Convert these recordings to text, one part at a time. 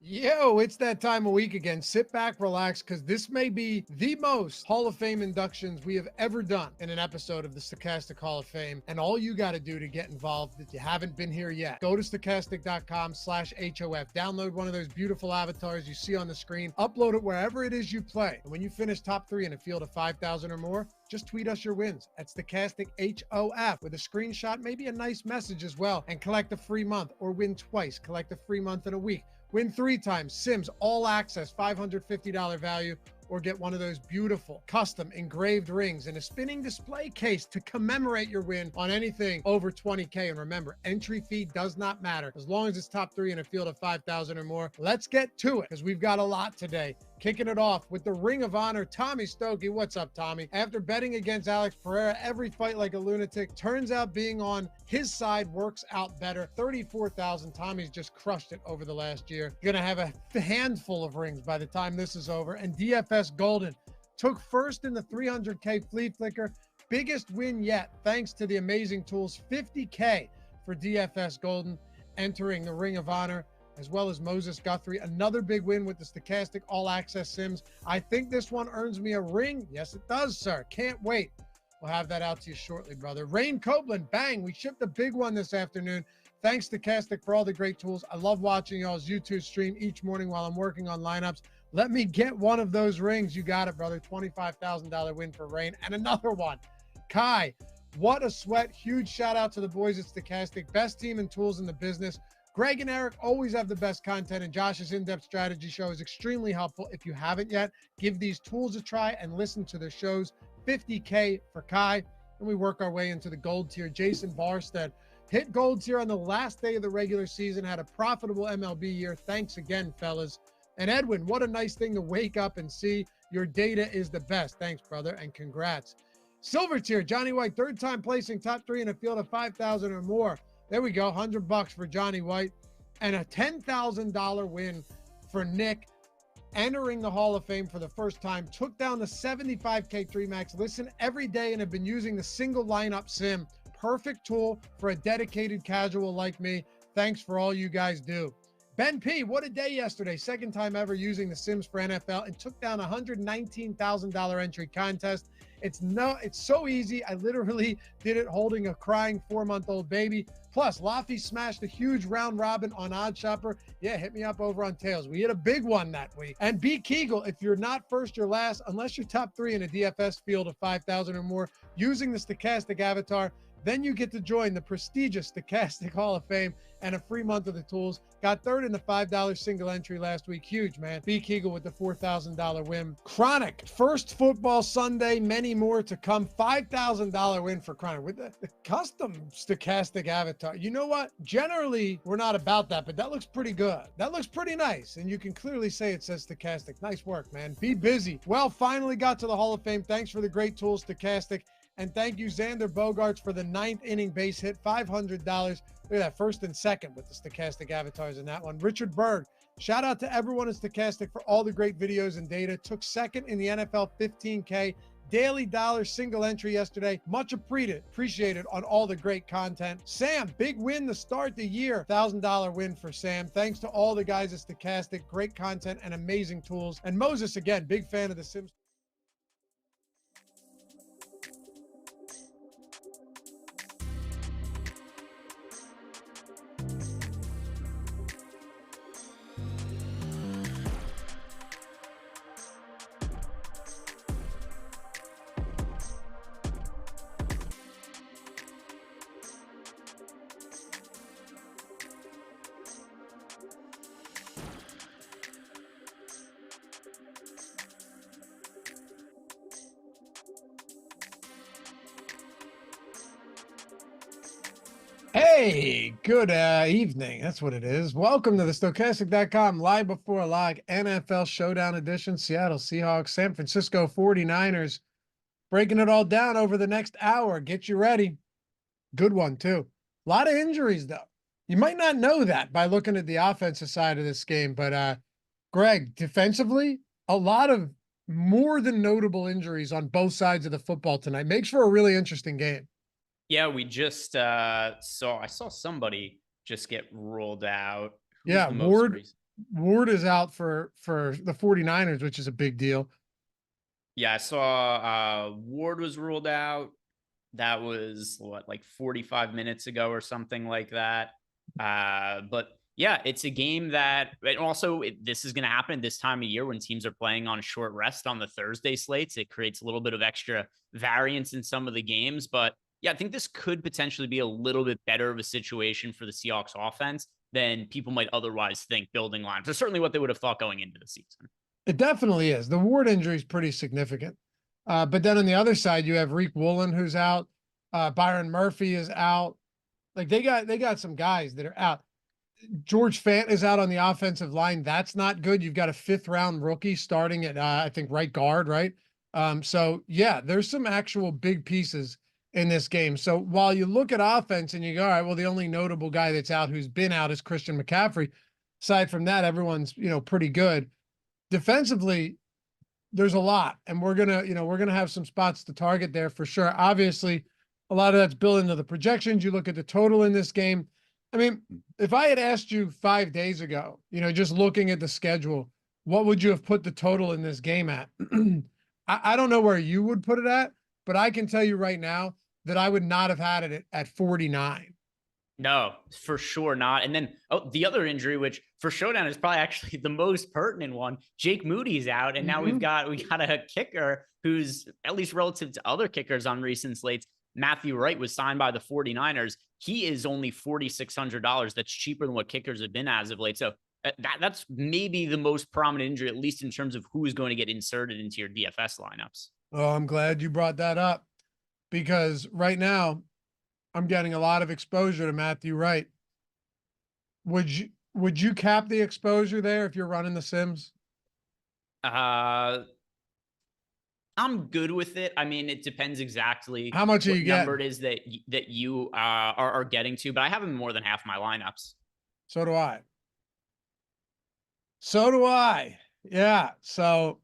Yo, it's that time of week again. Sit back, relax, because this may be the most Hall of Fame inductions we have ever done in an episode of the Stochastic Hall of Fame. And all you got to do to get involved, if you haven't been here yet, go to stochastic.com/HOF. Download one of those beautiful avatars you see on the screen. Upload it wherever it is you play. And when you finish top 3 in a field of 5,000 or more, just tweet us your wins at Stochastic HOF with a screenshot, maybe a nice message as well, and collect a free month, or win twice. Collect a free month in a week. Win 3 times. Sims All Access, $550 value, or get one of those beautiful custom engraved rings and a spinning display case to commemorate your win on anything over 20K. And remember, entry fee does not matter as long as it's top 3 in a field of 5,000 or more. Let's get to it because we've got a lot today. Kicking it off with the Ring of Honor, Tommy Stokey. What's up, Tommy? After betting against Alex Pereira every fight like a lunatic, turns out being on his side works out better. 34,000. Tommy's just crushed it over the last year. Gonna have a handful of rings by the time this is over. And DFS Golden took first in the 300K flea flicker. Biggest win yet, thanks to the amazing tools. 50K for DFS Golden entering the Ring of Honor, as well as Moses Guthrie. Another big win with the Stochastic All Access Sims. I think this one earns me a ring. Yes, it does, sir. Can't wait. We'll have that out to you shortly, brother. Rain Copeland, bang. We shipped a big one this afternoon. Thanks to Stochastic for all the great tools. I love watching y'all's YouTube stream each morning while I'm working on lineups. Let me get one of those rings. You got it, brother. $25,000 win for Rain. And another one. Kai, what a sweat. Huge shout out to the boys at Stochastic. Best team and tools in the business. Greg and Eric always have the best content, and Josh's in-depth strategy show is extremely helpful. If you haven't yet, give these tools a try and listen to their shows. 50K for Kai, and we work our way into the gold tier. Jason Barstead hit gold tier on the last day of the regular season, had a profitable MLB year. Thanks again, fellas. And Edwin, what a nice thing to wake up and see. Your data is the best. Thanks, brother, and congrats. Silver tier, Johnny White, third time placing top 3 in a field of 5,000 or more. There we go, $100 for Johnny White, and a $10,000 win for Nick, entering the Hall of Fame for the first time. Took down the 75K 3-max. Listen every day and have been using the single lineup sim. Perfect tool for a dedicated casual like me. Thanks for all you guys do. Ben P, what a day yesterday. Second time ever using the Sims for NFL and took down a $119,000 entry contest. It's so easy. I literally did it holding a crying 4-month-old baby. Plus, Laffy smashed a huge round robin on Odd Shopper. Yeah, hit me up over on Tails. We hit a big one that week. And B. Kegel, if you're not first, you're last, unless you're top 3 in a DFS field of 5,000 or more using the Stochastic avatar. Then you get to join the prestigious Stochastic Hall of Fame and a free month of the tools. Got third in the $5 single entry last week. Huge, man. B. Kegel with the $4,000 win. Chronic, first football Sunday, many more to come. $5,000 win for Chronic with the custom Stochastic avatar. You know what? Generally, we're not about that, but that looks pretty good. That looks pretty nice. And you can clearly say it says Stochastic. Nice work, man. Be busy. Well, finally got to the Hall of Fame. Thanks for the great tools, Stochastic. And thank you, Xander Bogarts, for the 9th inning base hit, $500. Look at that, first and second with the Stochastic avatars in that one. Richard Berg, shout out to everyone at Stochastic for all the great videos and data. Took second in the NFL 15K Daily Dollar single entry yesterday. Much appreciated on all the great content. Sam, big win to start the year. $1,000 win for Sam. Thanks to all the guys at Stochastic. Great content and amazing tools. And Moses, again, big fan of the Sims. Hey, good evening. That's what it is. Welcome to the Stochastic.com live before log NFL Showdown edition. Seattle Seahawks, San Francisco 49ers. Breaking it all down over the next hour. Get you ready. Good one, too. A lot of injuries, though. You might not know that by looking at the offensive side of this game, but Greg, defensively, a lot of more than notable injuries on both sides of the football tonight. Makes for a really interesting game. Yeah, we just I saw somebody just get ruled out. Yeah, Ward Ward is out for the 49ers, which is a big deal. Yeah, I saw Ward was ruled out. That was what, like 45 minutes ago or something like that. But yeah, it's a game that, and also this is going to happen this time of year when teams are playing on a short rest on the Thursday slates. It creates a little bit of extra variance in some of the games. But yeah, I think this could potentially be a little bit better of a situation for the Seahawks offense than people might otherwise think building lines. That's certainly what they would have thought going into the season. It definitely is. The Ward injury is pretty significant. But then on the other side, you have Reek Woolen who's out. Byron Murphy is out. Like they got some guys that are out. George Fant is out on the offensive line. That's not good. You've got a 5th-round rookie starting at I think right guard, right? So yeah, there's some actual big pieces in this game. So while you look at offense and you go, all right, well, the only notable guy that's out who's been out is Christian McCaffrey. Aside from that, everyone's pretty good. Defensively, there's a lot, and we're gonna have some spots to target there for sure. Obviously, a lot of that's built into the projections. You look at the total in this game. I mean, if I had asked you 5 days ago, just looking at the schedule, what would you have put the total in this game at? I don't know where you would put it at, but I can tell you right now that I would not have had it at 49. No, for sure not. And then the other injury, which for Showdown is probably actually the most pertinent one, Jake Moody's out, and now we got a kicker who's, at least relative to other kickers on recent slates, Matthew Wright was signed by the 49ers. He is only $4,600. That's cheaper than what kickers have been as of late. So that's maybe the most prominent injury, at least in terms of who is going to get inserted into your DFS lineups. Oh, I'm glad you brought that up, because right now I'm getting a lot of exposure to Matthew Wright. Would you cap the exposure there if you're running the Sims? I'm good with it. I mean, it depends exactly How much are what you number getting? it is that you are getting to, but I have him more than half my lineups. So do I. So do I. Yeah. So,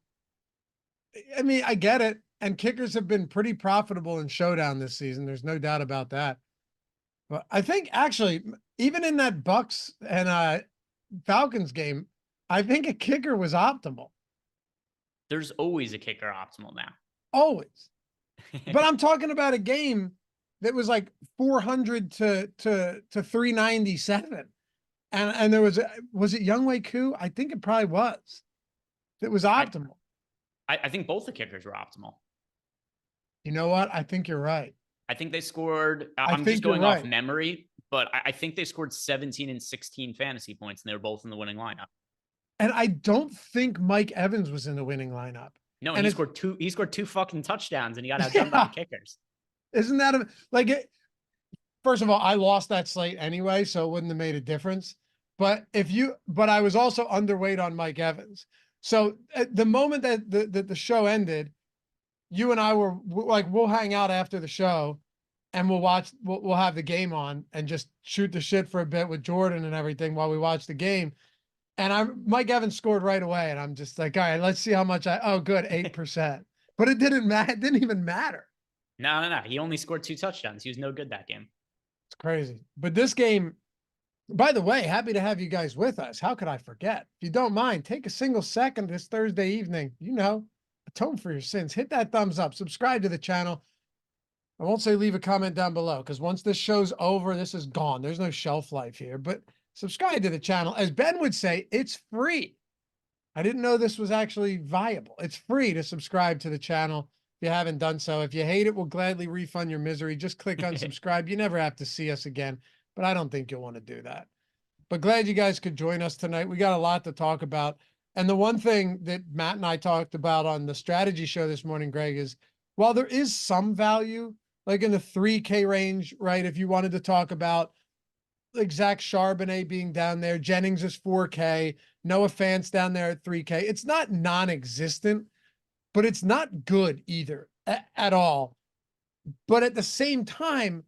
I mean, I get it. And kickers have been pretty profitable in Showdown this season. There's no doubt about that. But I think actually, even in that Bucks and Falcons game, I think a kicker was optimal. There's always a kicker optimal now. Always. But I'm talking about a game that was like 400 to 397. And there was it Younghoe Koo? I think it probably was. It was optimal. I think both the kickers were optimal. You know what? I think you're right. I think they scored, I'm just going off memory, but I think they scored 17 and 16 fantasy points, and they were both in the winning lineup. And I don't think Mike Evans was in the winning lineup. No, and he scored two fucking touchdowns, and he got outdone by the kickers. Isn't that first of all, I lost that slate anyway, so it wouldn't have made a difference. But I was also underweight on Mike Evans. So at the moment that the show ended, you and I were like, we'll hang out after the show and we'll have the game on and just shoot the shit for a bit with Jordan and everything while we watch the game. And Mike Evans scored right away. And I'm just like, all right, let's see how much oh, good. 8%, but it didn't matter. It didn't even matter. No. He only scored 2 touchdowns. He was no good that game. It's crazy. But this game, by the way, happy to have you guys with us. How could I forget? If you don't mind, take a single second this Thursday evening, atone for your sins. Hit that thumbs up, subscribe to the channel. I won't say leave a comment down below, because once this show's over, this is gone. There's no shelf life here, but subscribe to the channel. As Ben would say, it's free. I didn't know this was actually viable. It's free to subscribe to the channel if you haven't done so. If you hate it, we'll gladly refund your misery. Just click unsubscribe. You never have to see us again, but I don't think you'll want to do that. But glad you guys could join us tonight. We got a lot to talk about. And the one thing that Matt and I talked about on the strategy show this morning, Greg, is while there is some value, like in the 3K range, right? If you wanted to talk about like Zach Charbonnet being down there, Jennings is 4K, Noah Fant's down there at 3K. It's not non-existent, but it's not good either at all. But at the same time,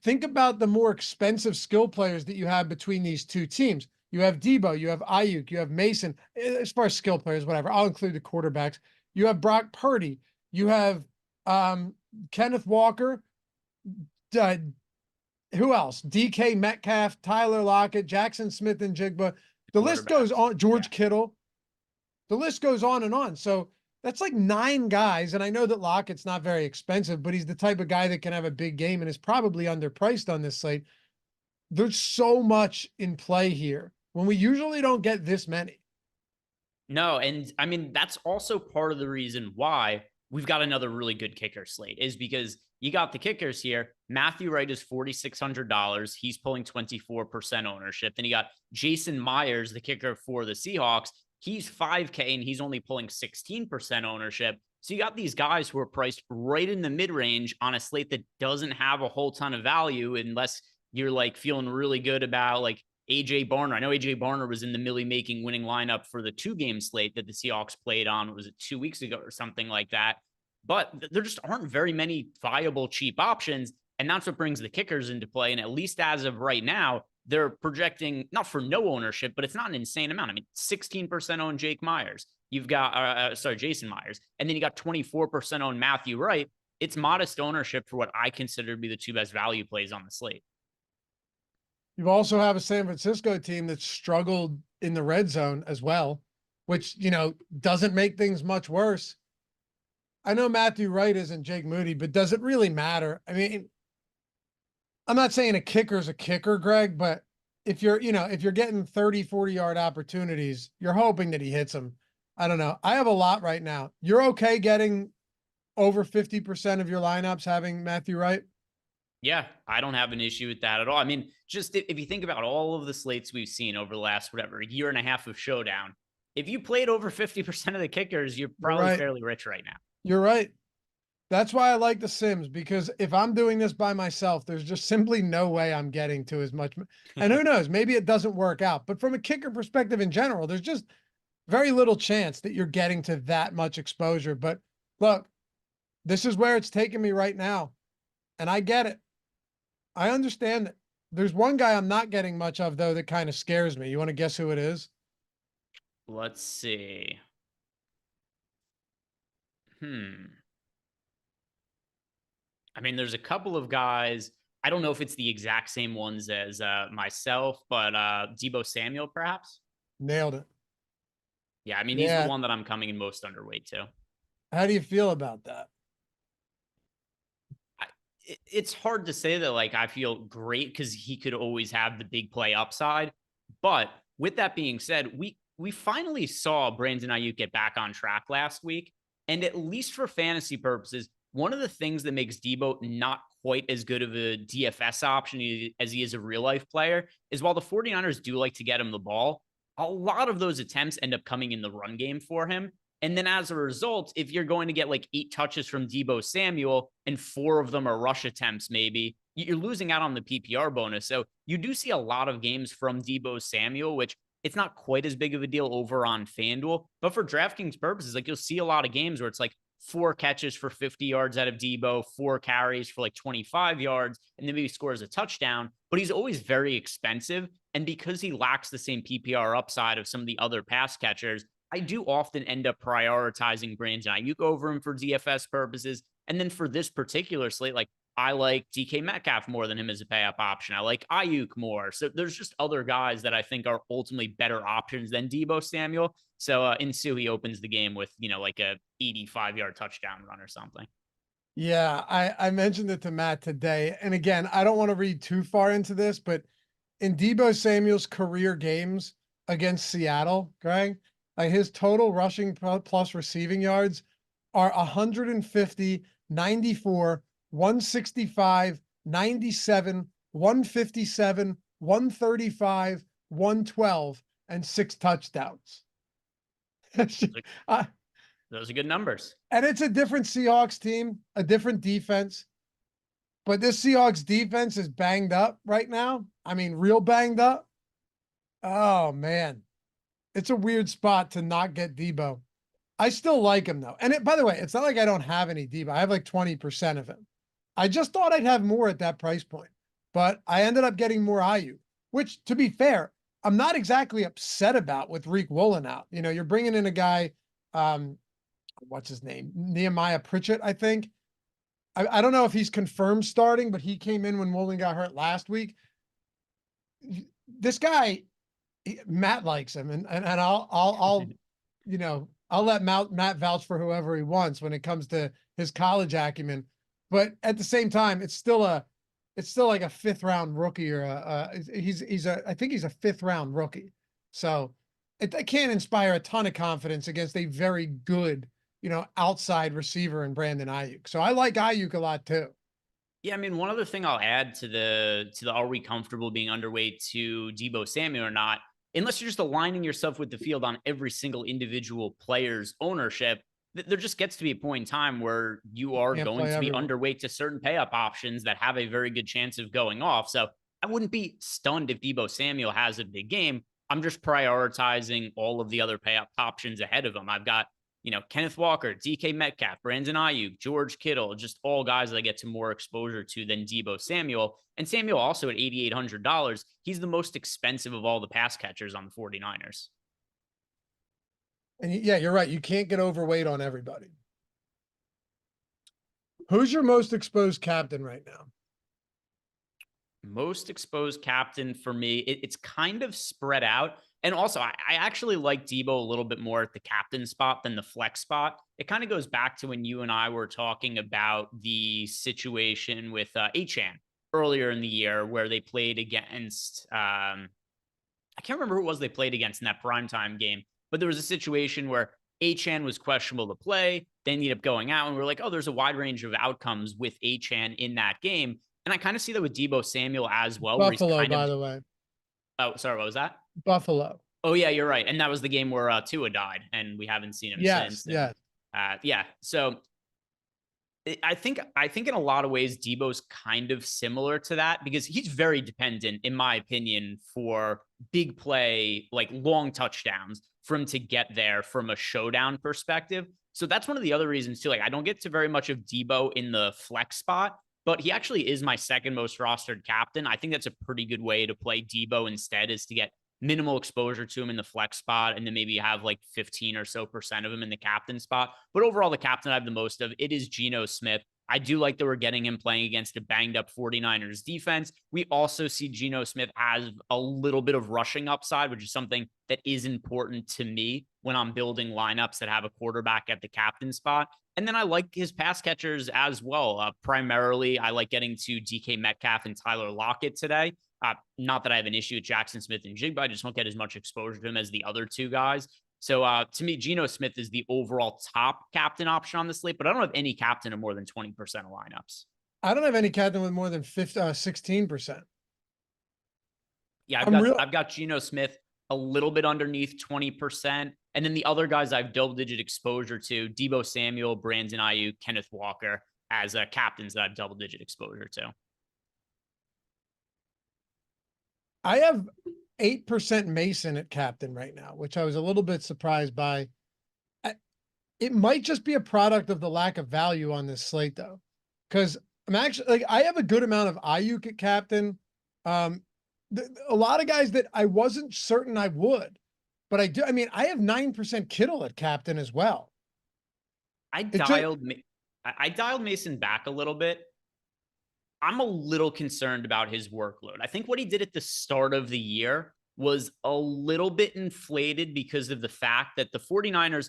think about the more expensive skill players that you have between these two teams. You have Debo, you have Ayuk, you have Mason. As far as skill players, whatever, I'll include the quarterbacks. You have Brock Purdy. You have Kenneth Walker. Who else? DK Metcalf, Tyler Lockett, Jackson Smith and Jigba. The list goes on. George Yeah. Kittle. The list goes on and on. So that's like 9 guys. And I know that Lockett's not very expensive, but he's the type of guy that can have a big game and is probably underpriced on this slate. There's so much in play here when we usually don't get this many. No, and I mean, that's also part of the reason why we've got another really good kicker slate, is because you got the kickers here. Matthew Wright is $4,600. He's pulling 24% ownership. Then you got Jason Myers, the kicker for the Seahawks. He's 5K and he's only pulling 16% ownership. So you got these guys who are priced right in the mid-range on a slate that doesn't have a whole ton of value unless you're like feeling really good about like AJ Barner. I know AJ Barner was in the Millie making winning lineup for the 2-game slate that the Seahawks played on. Was it 2 weeks ago or something like that? But there just aren't very many viable cheap options. And that's what brings the kickers into play. And at least as of right now, they're projecting not for no ownership, but it's not an insane amount. I mean, 16% own Jake Myers. You've got, Jason Myers. And then you got 24% own Matthew Wright. It's modest ownership for what I consider to be the 2 best value plays on the slate. You also have a San Francisco team that struggled in the red zone as well, which, doesn't make things much worse. I know Matthew Wright isn't Jake Moody, but does it really matter? I mean, I'm not saying a kicker is a kicker, Greg, but if you're getting 30, 40-yard opportunities, you're hoping that he hits them. I don't know. I have a lot right now. You're okay getting over 50% of your lineups having Matthew Wright? Yeah, I don't have an issue with that at all. I mean, just if you think about all of the slates we've seen over the last, a year and a half of Showdown, if you played over 50% of the kickers, you're probably fairly rich right now. You're right. That's why I like the Sims, because if I'm doing this by myself, there's just simply no way I'm getting to as much. And who knows, maybe it doesn't work out. But from a kicker perspective in general, there's just very little chance that you're getting to that much exposure. But look, this is where it's taking me right now. And I get it. I understand that. There's one guy I'm not getting much of, though, that kind of scares me. You want to guess who it is? Let's see. I mean, there's a couple of guys. I don't know if it's the exact same ones as myself, but Deebo Samuel, perhaps. Nailed it. Yeah, I mean, he's the one that I'm coming in most underweight to. How do you feel about that? It's hard to say that like I feel great because he could always have the big play upside. But with that being said, we finally saw Brandon Ayuk get back on track last week. And at least for fantasy purposes, one of the things that makes Deebo not quite as good of a DFS option as he is a real life player is while the 49ers do like to get him the ball, a lot of those attempts end up coming in the run game for him. And then as a result, if you're going to get like 8 touches from Deebo Samuel and 4 of them are rush attempts, maybe you're losing out on the PPR bonus. So you do see a lot of games from Deebo Samuel, which it's not quite as big of a deal over on FanDuel. But for DraftKings purposes, like you'll see a lot of games where it's like 4 catches for 50 yards out of Deebo, 4 carries for like 25 yards, and then maybe scores a touchdown. But he's always very expensive. And because he lacks the same PPR upside of some of the other pass catchers, I do often end up prioritizing Brandon Ayuk over him for DFS purposes. And then for this particular slate, like I like DK Metcalf more than him as a pay up option. I like Ayuk more. So there's just other guys that I think are ultimately better options than Deebo Samuel. So in Sue, he opens the game with, like a 85-yard touchdown run or something. Yeah, I mentioned it to Matt today. And again, I don't want to read too far into this, but in Deebo Samuel's career games against Seattle, Greg, like his total rushing plus receiving yards are 150, 94, 165, 97, 157, 135, 112, and 6 touchdowns. Those are good numbers. And it's a different Seahawks team, a different defense. But this Seahawks defense is banged up right now. I mean, real banged up. Oh, man. It's a weird spot to not get Deebo. I still like him, though. And by the way, it's not like I don't have any Deebo. I have like 20% of him. I just thought I'd have more at that price point. But I ended up getting more Ayuk, which, to be fair, I'm not exactly upset about with Reek Woolen out. You're bringing in a guy, what's his name? Nehemiah Pritchett, I think. I don't know if he's confirmed starting, but he came in when Woolen got hurt last week. This guy Matt likes him, and I'll I'll let Matt vouch for whoever he wants when it comes to his college acumen. But at the same time, it's still like a 5th-round rookie, or I think he's a 5th-round rookie. So it can't inspire a ton of confidence against a very good, outside receiver in Brandon Ayuk. So I like Ayuk a lot too. Yeah, I mean, one other thing I'll add to the are we comfortable being underweight to Deebo Samuel or not? Unless you're just aligning yourself with the field on every single individual player's ownership, there just gets to be a point in time where you are Can't going play to be everyone. underweight to certain pay up options that have a very good chance of going off. So I wouldn't be stunned if Deebo Samuel has a big game. I'm just prioritizing all of the other pay up options ahead of him. I've got Kenneth Walker, DK Metcalf, Brandon Ayuk, George Kittle, just all guys that I get to more exposure to than Deebo Samuel. And Samuel also at $8,800. He's the most expensive of all the pass catchers on the 49ers. And yeah, you're right. You can't get overweight on everybody. Who's your most exposed captain right now? Most exposed captain for me, it's kind of spread out. And also, I actually like Deebo a little bit more at the captain spot than the flex spot. It kind of goes back to when you and I were talking about the situation with Achane earlier in the year, where they played against, I can't remember who it was they played against in that primetime game, but there was a situation where Achane was questionable to play. They ended up going out, and we're like, oh, there's a wide range of outcomes with Achane in that game. And I kind of see that with Deebo Samuel as well, where he's Buffalo, kind of, by the way. oh, sorry, what was that? Buffalo. Oh yeah, you're right. And that was the game where Tua died, and we haven't seen him Yes, since. And yes. yeah, so I think in a lot of ways Deebo's kind of similar to that, because he's very dependent, in my opinion, for big play, like long touchdowns, for him to get there from a showdown perspective. So that's one of the other reasons too. Like, I don't get to very much of Deebo in the flex spot, but he actually is my second most rostered captain. I think that's a pretty good way to play Deebo instead, is to get minimal exposure to him in the flex spot, and then maybe have like 15 or so percent of him in the captain spot. But overall, the captain I have the most of, it is Geno Smith. I do like that we're getting him playing against a banged up 49ers defense. We also see Geno Smith has a little bit of rushing upside, which is something that is important to me when I'm building lineups that have a quarterback at the captain spot. And then I like his pass catchers as well. Primarily, I like getting to DK Metcalf and Tyler Lockett today. Not that I have an issue with Jackson Smith and Jigba. I just don't get as much exposure to him as the other two guys. So to me, Geno Smith is the overall top captain option on the slate, but I don't have any captain of more than 20% of lineups. I don't have any captain with more than 16%. Yeah, I'm I've got Geno Smith a little bit underneath 20%. And then the other guys I've double-digit exposure to, Deebo Samuel, Brandon Ayuk, Kenneth Walker, as captains that I've double-digit exposure to. I have 8% Mason at captain right now, which I was a little bit surprised by. It might just be a product of the lack of value on this slate, though, because I'm actually like, I have a good amount of Ayuk at captain. A lot of guys that I wasn't certain I would, but I do. I mean, I have 9% Kittle at captain as well. I dialed Mason back a little bit. I'm a little concerned about his workload. I think what he did at the start of the year was a little bit inflated because of the fact that the 49ers,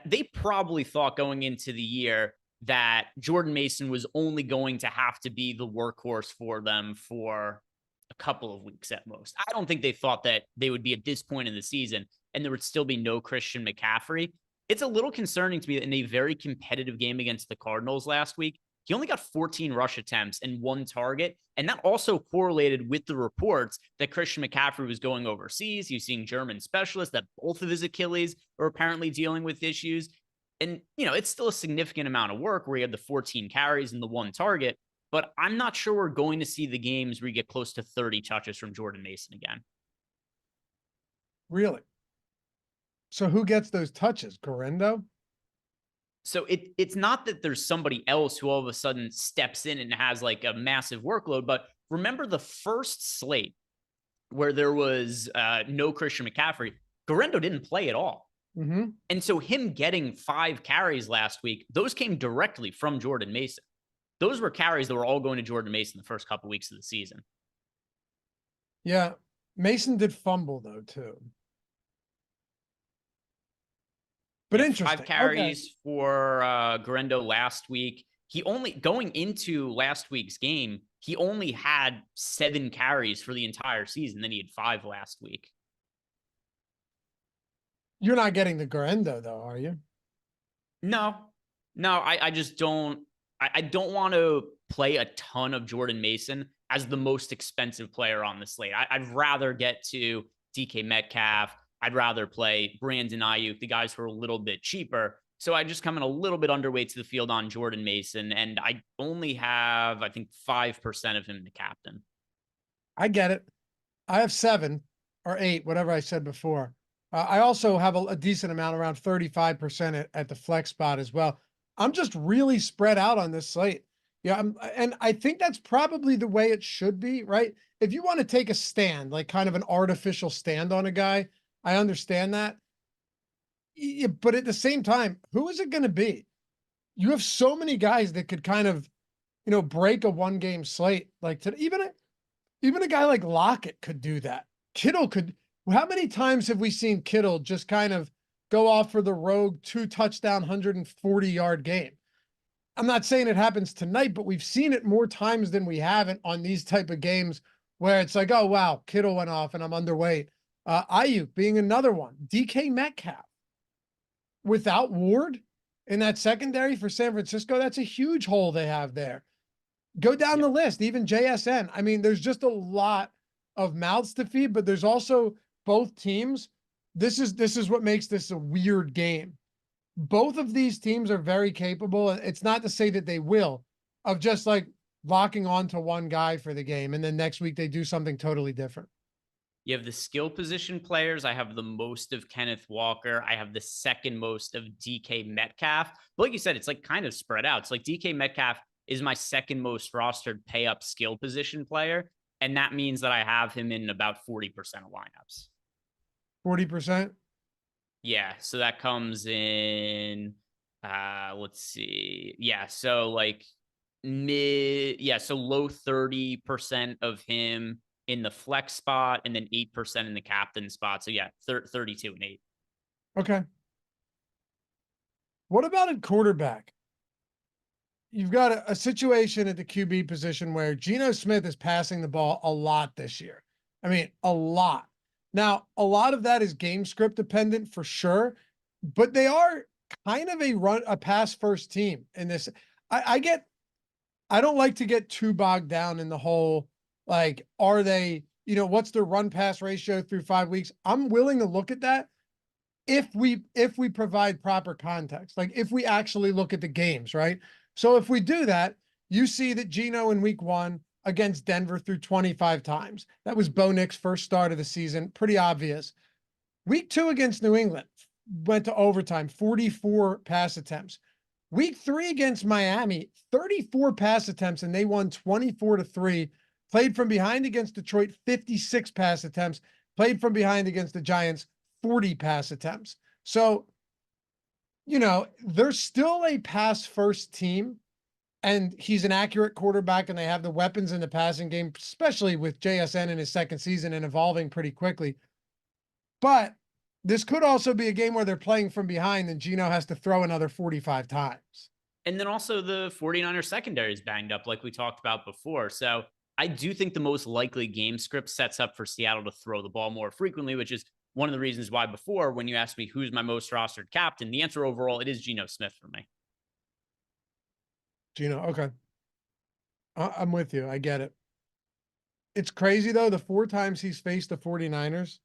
they probably thought going into the year that Jordan Mason was only going to have to be the workhorse for them for a couple of weeks at most. I don't think they thought that they would be at this point in the season and there would still be no Christian McCaffrey. It's a little concerning to me that in a very competitive game against the Cardinals last week, he only got 14 rush attempts and 1 target. And that also correlated with the reports that Christian McCaffrey was going overseas. You're seeing German specialists that both of his Achilles are apparently dealing with issues. And, it's still a significant amount of work where he had the 14 carries and the 1 target. But I'm not sure we're going to see the games where you get close to 30 touches from Jordan Mason again. Really? So who gets those touches? Correndo? So it's not that there's somebody else who all of a sudden steps in and has like a massive workload, but remember the first slate where there was no Christian McCaffrey, Correndo didn't play at all. Mm-hmm. And so him getting 5 carries last week, those came directly from Jordan Mason. Those were carries that were all going to Jordan Mason the first couple weeks of the season. Yeah. Mason did fumble though too. But Yeah, interesting. 5 carries for Grendo last week. He only, going into last week's game, he only had 7 carries for the entire season. Then he had 5 last week. You're not getting the Grendo though, are you? No, I just don't. I don't want to play a ton of Jordan Mason as the most expensive player on the slate. I'd rather get to DK Metcalf. I'd rather play Brandon Ayuk, the guys who are a little bit cheaper. So I just come in a little bit underweight to the field on Jordan Mason, and I only have, I think, 5% of him to captain. I get it. I have 7 or 8, whatever I said before. I also have a decent amount, around 35% at the flex spot as well. I'm just really spread out on this slate. Yeah, and I think that's probably the way it should be, right? If you want to take a stand, like kind of an artificial stand on a guy, I understand that. But at the same time, who is it going to be? You have so many guys that could kind of, break a 1-game slate. Like even a guy like Lockett could do that. Kittle could. How many times have we seen Kittle just kind of go off for the rogue 2-touchdown, 140-yard game? I'm not saying it happens tonight, but we've seen it more times than we haven't on these type of games where it's like, oh, wow, Kittle went off and I'm underweight. Ayuk being another one. DK Metcalf. Without Ward in that secondary for San Francisco, that's a huge hole they have there. Go down the list, even JSN. I mean, there's just a lot of mouths to feed, but there's also both teams. This is what makes this a weird game. Both of these teams are very capable. It's not to say that they will, of just like locking on to one guy for the game, and then next week they do something totally different. You have the skill position players. I have the most of Kenneth Walker. I have the second most of DK Metcalf. But like you said, it's like kind of spread out. It's like DK Metcalf is my second most rostered pay up skill position player. And that means that I have him in about 40% of lineups. 40%? Yeah. So that comes in, let's see. Yeah. So like so low 30% of him in the flex spot, and then 8% in the captain spot. So yeah, 32 and 8. Okay. What about at quarterback? You've got a situation at the QB position where Geno Smith is passing the ball a lot this year. I mean, a lot. Now, a lot of that is game script dependent for sure, but they are kind of a pass first team in this. I don't like to get too bogged down in the whole, like, are they, what's their run pass ratio through 5 weeks? I'm willing to look at that if we provide proper context, like if we actually look at the games, right? So if we do that, you see that Geno in week 1 against Denver threw 25 times. That was Bo Nix's first start of the season. Pretty obvious. Week 2 against New England went to overtime, 44 pass attempts. Week 3 against Miami, 34 pass attempts, and they won 24-3. Played from behind against Detroit, 56 pass attempts. Played from behind against the Giants, 40 pass attempts. So, they're still a pass first team, and he's an accurate quarterback, and they have the weapons in the passing game, especially with JSN in his second season and evolving pretty quickly. But this could also be a game where they're playing from behind and Geno has to throw another 45 times. And then also the 49ers secondary is banged up like we talked about before. So I do think the most likely game script sets up for Seattle to throw the ball more frequently, which is one of the reasons why before, when you asked me who's my most rostered captain, the answer overall, it is Geno Smith for me. Geno, okay. I'm with you. I get it. It's crazy, though. The 4 times he's faced the 49ers,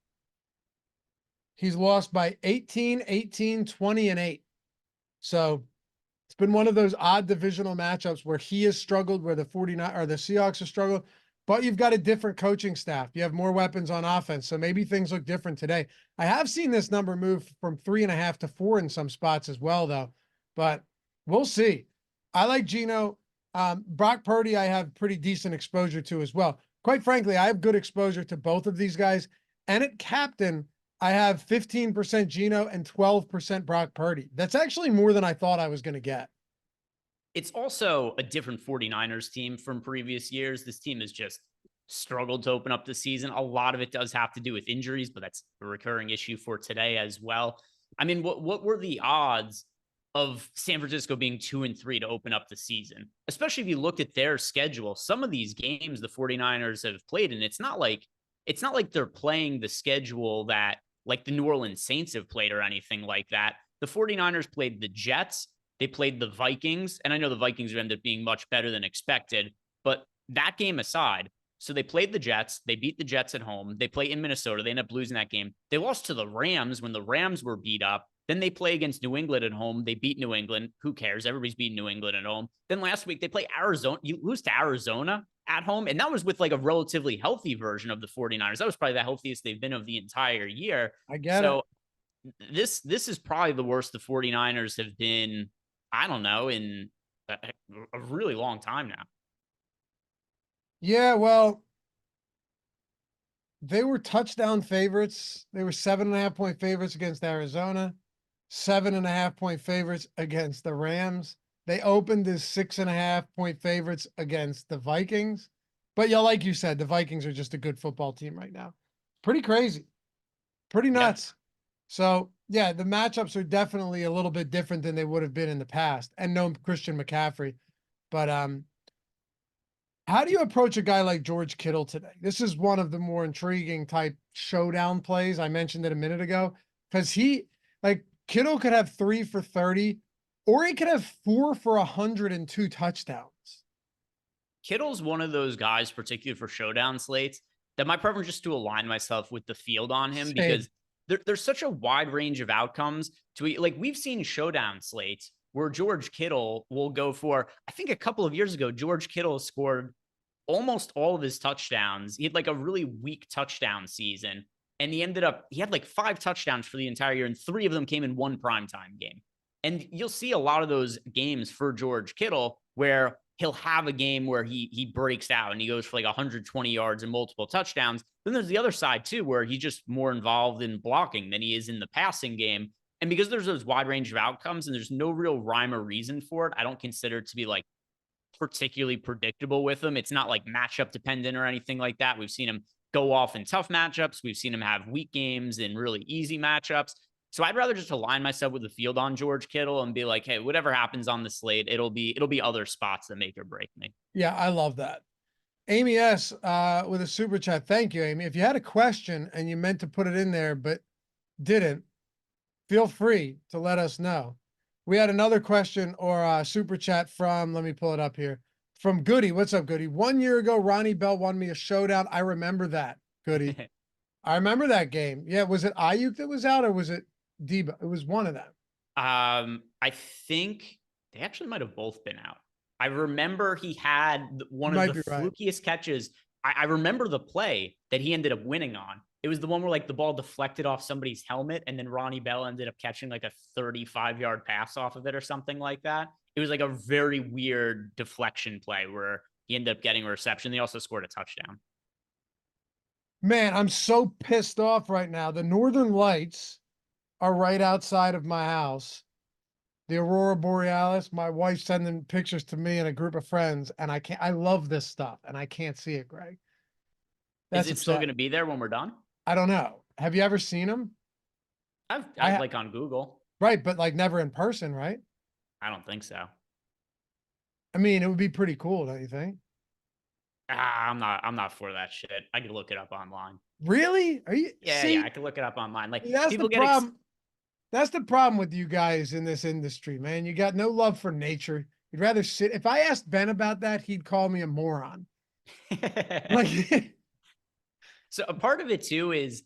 he's lost by 18, 18, 20, and 8. So it's been one of those odd divisional matchups where he has struggled, where the Seahawks have struggled, but you've got a different coaching staff. You have more weapons on offense. So maybe things look different today. I have seen this number move from 3.5 to 4 in some spots as well, though, but we'll see. I like Geno. Brock Purdy, I have pretty decent exposure to as well. Quite frankly, I have good exposure to both of these guys. And at captain, I have 15% Geno and 12% Brock Purdy. That's actually more than I thought I was going to get. It's also a different 49ers team from previous years. This team is just struggled to open up the season. A lot of it does have to do with injuries, but that's a recurring issue for today as well. I mean, what were the odds of San Francisco being 2-3 to open up the season? Especially if you looked at their schedule. Some of these games the 49ers have played, and it's not like they're playing the schedule that like the New Orleans Saints have played or anything like that. The 49ers played the Jets, they played the Vikings, and I know the Vikings would end up being much better than expected, but that game aside, so they played the Jets, they beat the Jets at home, they play in Minnesota, they end up losing that game. They lost to the Rams when the Rams were beat up. Then they play against New England at home. They beat New England. Who cares? Everybody's beating New England at home. Then last week they play Arizona. You lose to Arizona at home. And that was with like a relatively healthy version of the 49ers. That was probably the healthiest they've been of the entire year. I get it. This is probably the worst the 49ers have been, I don't know, in a really long time now. Yeah, well, they were touchdown favorites. They were 7.5-point favorites against Arizona, 7.5-point favorites against the Rams. They opened as 6.5-point favorites against the Vikings. But yeah, like you said, the Vikings are just a good football team right now. Pretty crazy. Pretty nuts. Yeah. So yeah, the matchups are definitely a little bit different than they would have been in the past. And no Christian McCaffrey. But how do you approach a guy like George Kittle today? This is one of the more intriguing type showdown plays. I mentioned it a minute ago, because Kittle could have 3 for 30, or he could have 4 for 102 touchdowns. Kittle's one of those guys, particularly for showdown slates, that my preference is just to align myself with the field on him. Same. Because there's such a wide range of outcomes. We've seen showdown slates where George Kittle will go for, I think a couple of years ago, George Kittle scored almost all of his touchdowns. He had like a really weak touchdown season, and he had like 5 touchdowns for the entire year, and 3 of them came in one primetime game. And you'll see a lot of those games for George Kittle where he'll have a game where he breaks out and he goes for like 120 yards and multiple touchdowns. Then there's the other side too, where he's just more involved in blocking than he is in the passing game. And because there's those wide range of outcomes and there's no real rhyme or reason for it, I don't consider it to be like particularly predictable with him. It's not like matchup dependent or anything like that. We've seen him go off in tough matchups. We've seen him have weak games in really easy matchups. So I'd rather just align myself with the field on George Kittle and be like, hey, whatever happens on the slate, it'll be other spots that make or break me. Yeah, I love that. Amy S. With a super chat. Thank you, Amy. If you had a question and you meant to put it in there but didn't, feel free to let us know. We had another question or a super chat from, let me pull it up here, from Goody. What's up, Goody? 1 year ago, Ronnie Bell won me a showdown. I remember that, Goody. I remember that game. Yeah, was it Ayuk that was out, or was it Debo? It was one of them. I think they actually might have both been out. I remember he had one of the flukiest catches. I remember the play that he ended up winning on. It was the one where like the ball deflected off somebody's helmet, and then Ronnie Bell ended up catching like a 35-yard pass off of it or something like that. It was like a very weird deflection play where he ended up getting a reception. They also scored a touchdown. Man, I'm so pissed off right now. The Northern Lights are right outside of my house. The Aurora Borealis, my wife's sending pictures to me and a group of friends, and I love this stuff, and I can't see it, Greg. Is it still going to be there when we're done? I don't know. Have you ever seen them? I've like on Google. Right, but like never in person, right? I don't think so. I mean, it would be pretty cool, don't you think? I'm not for that shit. I could look it up online. Really? Are you? Yeah, I could look it up online. Like that's the problem. That's the problem with you guys in this industry, man. You got no love for nature. You'd rather sit. If I asked Ben about that, he'd call me a moron. So a part of it too is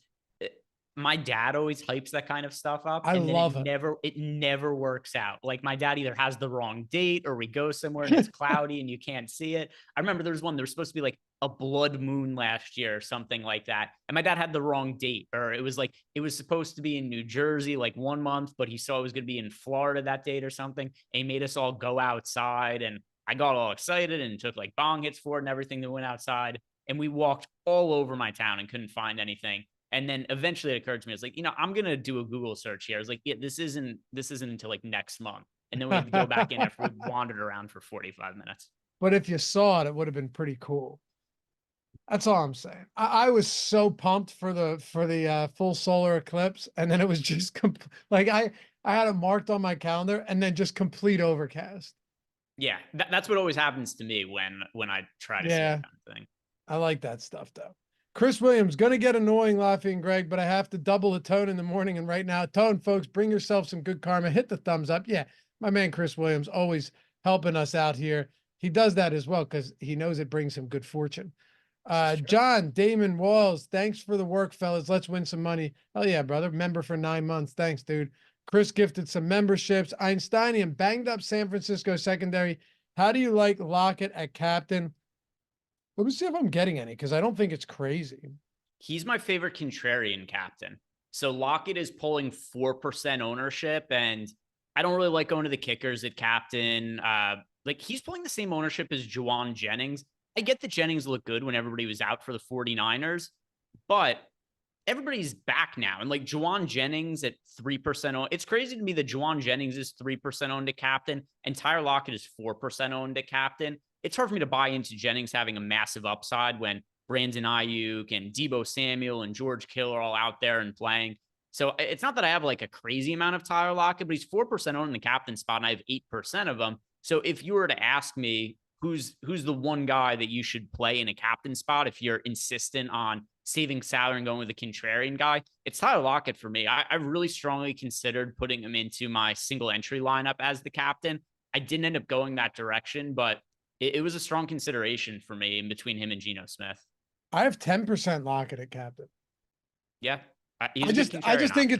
my dad always hypes that kind of stuff up. I love it. It never works out. Like my dad either has the wrong date or we go somewhere and it's cloudy and you can't see it. I remember there was supposed to be like a blood moon last year or something like that. And my dad had the wrong date, or it was supposed to be in New Jersey like 1 month, but he saw it was going to be in Florida that date or something. And he made us all go outside, and I got all excited and took like bong hits for it and everything that went outside. And we walked all over my town and couldn't find anything. And then eventually it occurred to me, I was like, I'm going to do a Google search here. I was like, yeah, this isn't until like next month. And then we had to go back in after we wandered around for 45 minutes. But if you saw it, it would have been pretty cool. That's all I'm saying. I was so pumped for the full solar eclipse, and then it was just like I had it marked on my calendar, and then just complete overcast. Yeah, that's what always happens to me when I try to see that Yeah, kind of thing. I like that stuff though. Chris Williams, gonna get annoying, Loughran and Greg, but I have to double the tone in the morning and right now. Tone, folks, bring yourself some good karma. Hit the thumbs up. Yeah, my man Chris Williams always helping us out here. He does that as well because he knows it brings him good fortune. John Damon Walls, thanks for the work, fellas. Let's win some money. Oh yeah, brother. Member for 9 months. Thanks, dude. Chris gifted some memberships. Einsteinian banged up San Francisco secondary. How do you like Lockett at captain? Let me see if I'm getting any because I don't think it's crazy. He's my favorite contrarian captain. So Lockett is pulling 4% ownership, and I don't really like going to the kickers at captain. Like he's pulling the same ownership as Juwan Jennings. I get that Jennings looked good when everybody was out for the 49ers, but everybody's back now. And like Juwan Jennings at 3% owned. It's crazy to me that Juwan Jennings is 3% owned to captain and Tyler Lockett is 4% owned to captain. It's hard for me to buy into Jennings having a massive upside when Brandon Ayuk and Deebo Samuel and George Kittle are all out there and playing. So it's not that I have like a crazy amount of Tyler Lockett, but he's 4% owned in the captain spot and I have 8% of them. So if you were to ask me who's the one guy that you should play in a captain spot if you're insistent on saving salary and going with a contrarian guy, it's Tyler Lockett for me. I really strongly considered putting him into my single entry lineup as the captain. I didn't end up going that direction, but it was a strong consideration for me in between him and Geno Smith. I have 10% Lockett at captain. Yeah. I just think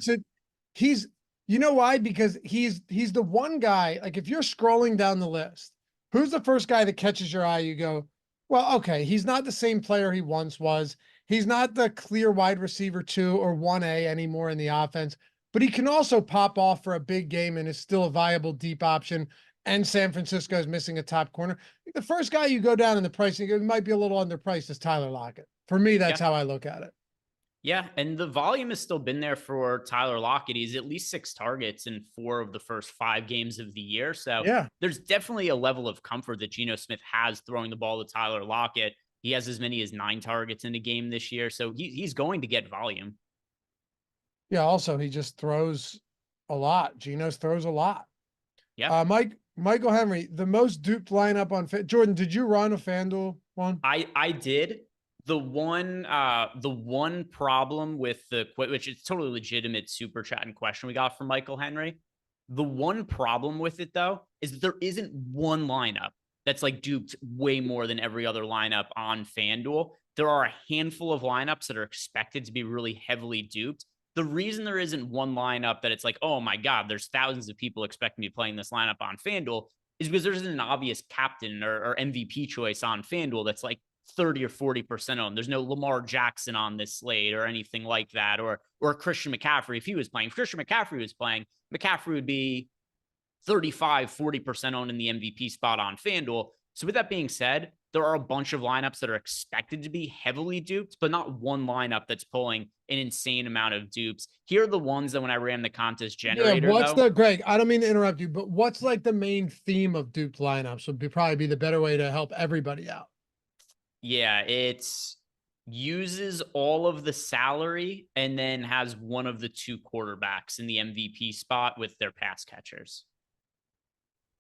he's, you know why? Because he's the one guy, like if you're scrolling down the list, who's the first guy that catches your eye? You go, well, okay, he's not the same player he once was. He's not the clear wide receiver 2 or 1A anymore in the offense, but he can also pop off for a big game and is still a viable deep option. And San Francisco is missing a top corner. The first guy you go down in the pricing, it might be a little underpriced, is Tyler Lockett. For me, that's how I look at it. Yeah, and the volume has still been there for Tyler Lockett. He's at least 6 targets in 4 of the first 5 games of the year. So yeah, there's definitely a level of comfort that Geno Smith has throwing the ball to Tyler Lockett. He has as many as 9 targets in a game this year. So he's going to get volume. Yeah, also, he just throws a lot. Geno's throws a lot. Yeah. Michael Henry, the most duped lineup on Jordan, did you run a FanDuel one? I did. The one problem with which is totally legitimate super chat and question we got from Michael Henry. The one problem with it though is that there isn't one lineup that's like duped way more than every other lineup on FanDuel. There are a handful of lineups that are expected to be really heavily duped. The reason there isn't one lineup that it's like, oh my God, there's thousands of people expecting me playing this lineup on FanDuel is because there's an obvious captain or MVP choice on FanDuel that's like 30 or 40% owned. There's no Lamar Jackson on this slate or anything like that, or Christian McCaffrey. If he was playing, if Christian McCaffrey was playing, McCaffrey would be 35, 40% owned in the MVP spot on FanDuel. So with that being said, there are a bunch of lineups that are expected to be heavily duped, but not one lineup that's pulling an insane amount of dupes. Here are the ones that when I ran the contest generator, Greg, I don't mean to interrupt you, but what's like the main theme of duped lineups would probably be the better way to help everybody out. Yeah, it's uses all of the salary and then has one of the 2 quarterbacks in the MVP spot with their pass catchers.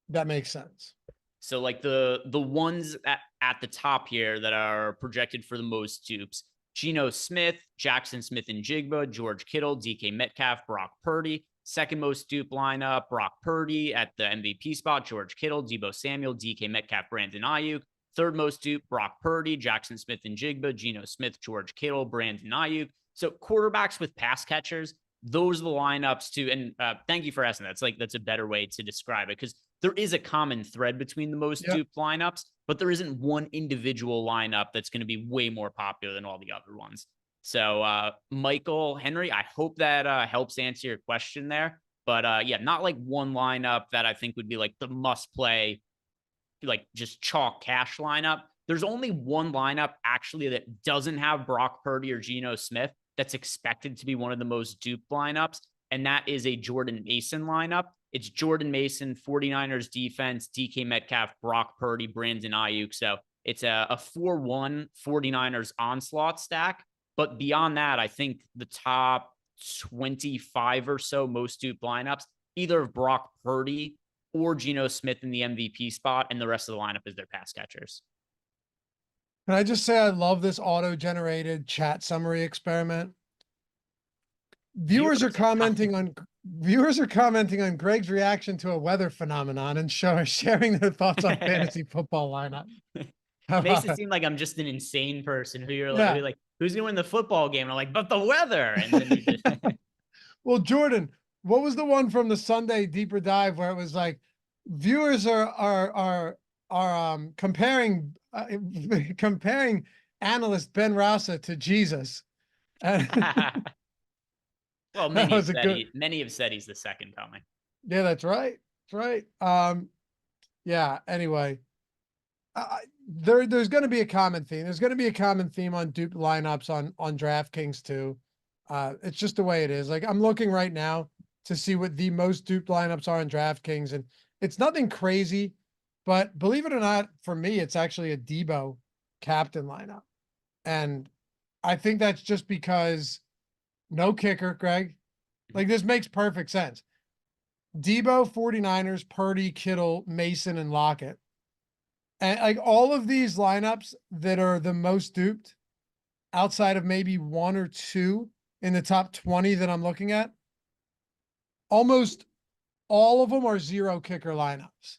That makes sense. So like the ones at the top here that are projected for the most dupes: Geno Smith, Jackson Smith-Njigba, George Kittle, DK Metcalf, Brock Purdy. Second most dupe lineup: Brock Purdy at the MVP spot, George Kittle, Deebo Samuel, DK Metcalf, Brandon Ayuk. Third most dupe: Brock Purdy, Jackson Smith-Njigba, Geno Smith, George Kittle, Brandon Ayuk. So quarterbacks with pass catchers, those are the lineups too. And thank you for asking that. That's a better way to describe it because there is a common thread between the most duped lineups, but there isn't one individual lineup that's going to be way more popular than all the other ones. So Michael Henry, I hope that helps answer your question there. But yeah, not like one lineup that I think would be like the must play, like just chalk cash lineup. There's only one lineup actually that doesn't have Brock Purdy or Geno Smith that's expected to be one of the most duped lineups, and that is a Jordan Mason lineup. It's Jordan Mason, 49ers defense, DK Metcalf, Brock Purdy, Brandon Ayuk. So it's a 4-1 49ers onslaught stack. But beyond that, I think the top 25 or so most duped lineups, either of Brock Purdy or Geno Smith in the MVP spot, and the rest of the lineup is their pass catchers. Can I just say I love this auto-generated chat summary experiment? Viewers are commenting on Greg's reaction to a weather phenomenon and sharing their thoughts on fantasy football lineup. It makes it seem like I'm just an insane person who you're like, who's gonna win the football game? And I'm like, but the weather. And then you just well, Jordan, what was the one from the Sunday deeper dive where it was like viewers are comparing analyst Ben Rasa to Jesus? Well, many have said he's the second coming. Yeah, that's right. That's right. Yeah. Anyway, there's going to be a common theme. There's going to be a common theme on duped lineups on DraftKings too. It's just the way it is. Like I'm looking right now to see what the most duped lineups are on DraftKings, and it's nothing crazy, but believe it or not, for me, it's actually a Debo captain lineup, and I think that's just because no kicker, Greg. Like this makes perfect sense. Debo, 49ers, Purdy, Kittle, Mason, and Lockett. And like all of these lineups that are the most duped outside of maybe one or two in the top 20 that I'm looking at, almost all of them are zero kicker lineups.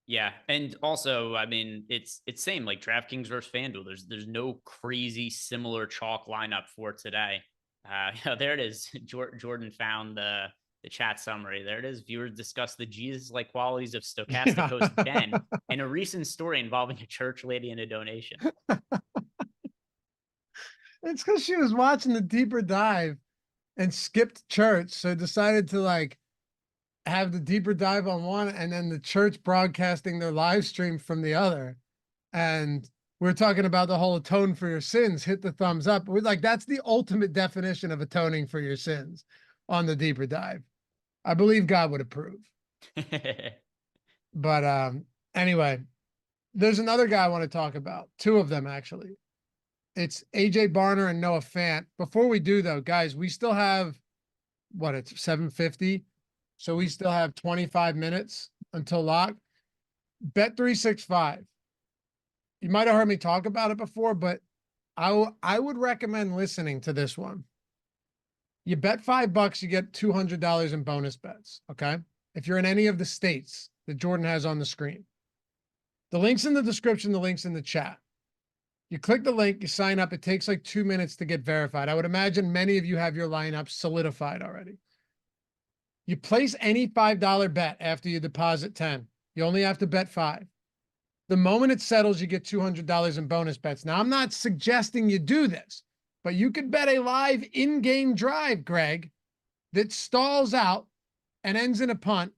Yeah, and also, I mean, it's same like DraftKings versus FanDuel. There's no crazy similar chalk lineup for today. There it is. Jordan found the chat summary. There it is. Viewers discuss the Jesus-like qualities of Stochastic host Ben and a recent story involving a church lady and a donation. It's because she was watching the deeper dive and skipped church, so decided to like have the deeper dive on one and then the church broadcasting their live stream from the other. And we're talking about the whole atone for your sins, hit the thumbs up. We're like, that's the ultimate definition of atoning for your sins on the deeper dive. I believe God would approve. But anyway, there's another guy I want to talk about. Two of them, actually. It's AJ Barner and Noah Fant. Before we do, though, guys, we still have, what, it's 7:50. So we still have 25 minutes until lock. Bet365. You might have heard me talk about it before, but I would recommend listening to this one. You bet $5, you get $200 in bonus bets, okay? If you're in any of the states that Jordan has on the screen. The link's in the description, the link's in the chat. You click the link, you sign up. It takes like 2 minutes to get verified. I would imagine many of you have your lineup solidified already. You place any $5 bet after you deposit 10. You only have to bet 5. The moment it settles, you get $200 in bonus bets. Now, I'm not suggesting you do this, but you could bet a live in-game drive, Greg, that stalls out and ends in a punt.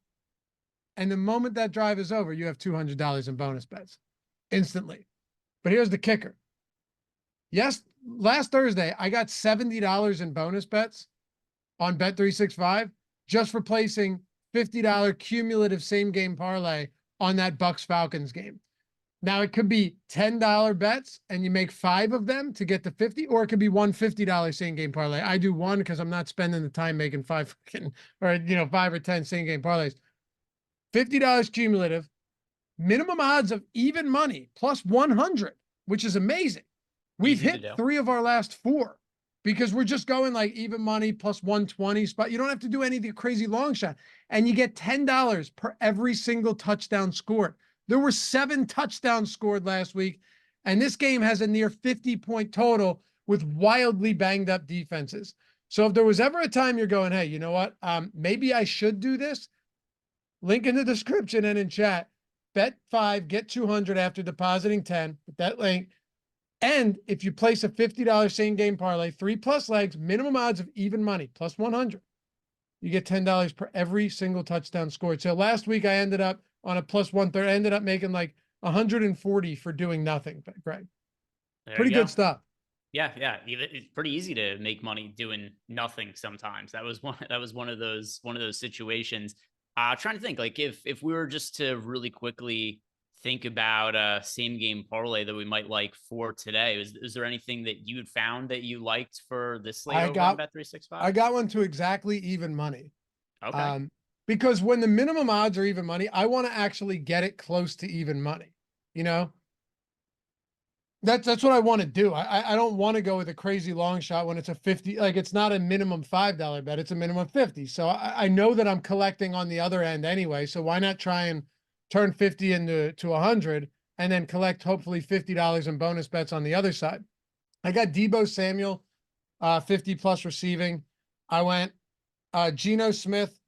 And the moment that drive is over, you have $200 in bonus bets instantly. But here's the kicker. Yes, last Thursday, I got $70 in bonus bets on Bet365 just for placing $50 cumulative same game parlay on that Bucks Falcons game. Now it could be $10 bets and you make 5 of them to get to 50, or it could be one $50 same game parlay. I do one because I'm not spending the time making 5 or 10 same game parlays. $50 cumulative, minimum odds of even money plus 100, which is amazing. We've hit 3 of our last 4 because we're just going like even money plus 120 spot. You don't have to do any of the crazy long shot, and you get $10 per every single touchdown scored. There were 7 touchdowns scored last week, and this game has a near 50-point total with wildly banged up defenses. So if there was ever a time you're going, hey, you know what? Maybe I should do this. Link in the description and in chat. Bet 5, get 200 after depositing 10. With that link. And if you place a $50 same game parlay, 3+ legs, minimum odds of even money, plus 100, you get $10 per every single touchdown scored. So last week I ended up on a plus 130. I ended up making like 140 for doing nothing, Greg. Pretty good stuff. Yeah. It's pretty easy to make money doing nothing sometimes. That was one of those situations. Trying to think, like if we were just to really quickly think about a same game parlay that we might like for today. Is there anything that you had found that you liked for this slate over on Bet365? I got one to exactly even money. Okay. Because when the minimum odds are even money, I want to actually get it close to even money. You know, that's what I want to do. I don't want to go with a crazy long shot when it's a 50, like it's not a minimum $5 bet, it's a minimum 50. So I know that I'm collecting on the other end anyway. So why not try and turn 50 into 100 and then collect hopefully $50 in bonus bets on the other side. I got Deebo Samuel, 50 plus receiving. I went Geno Smith,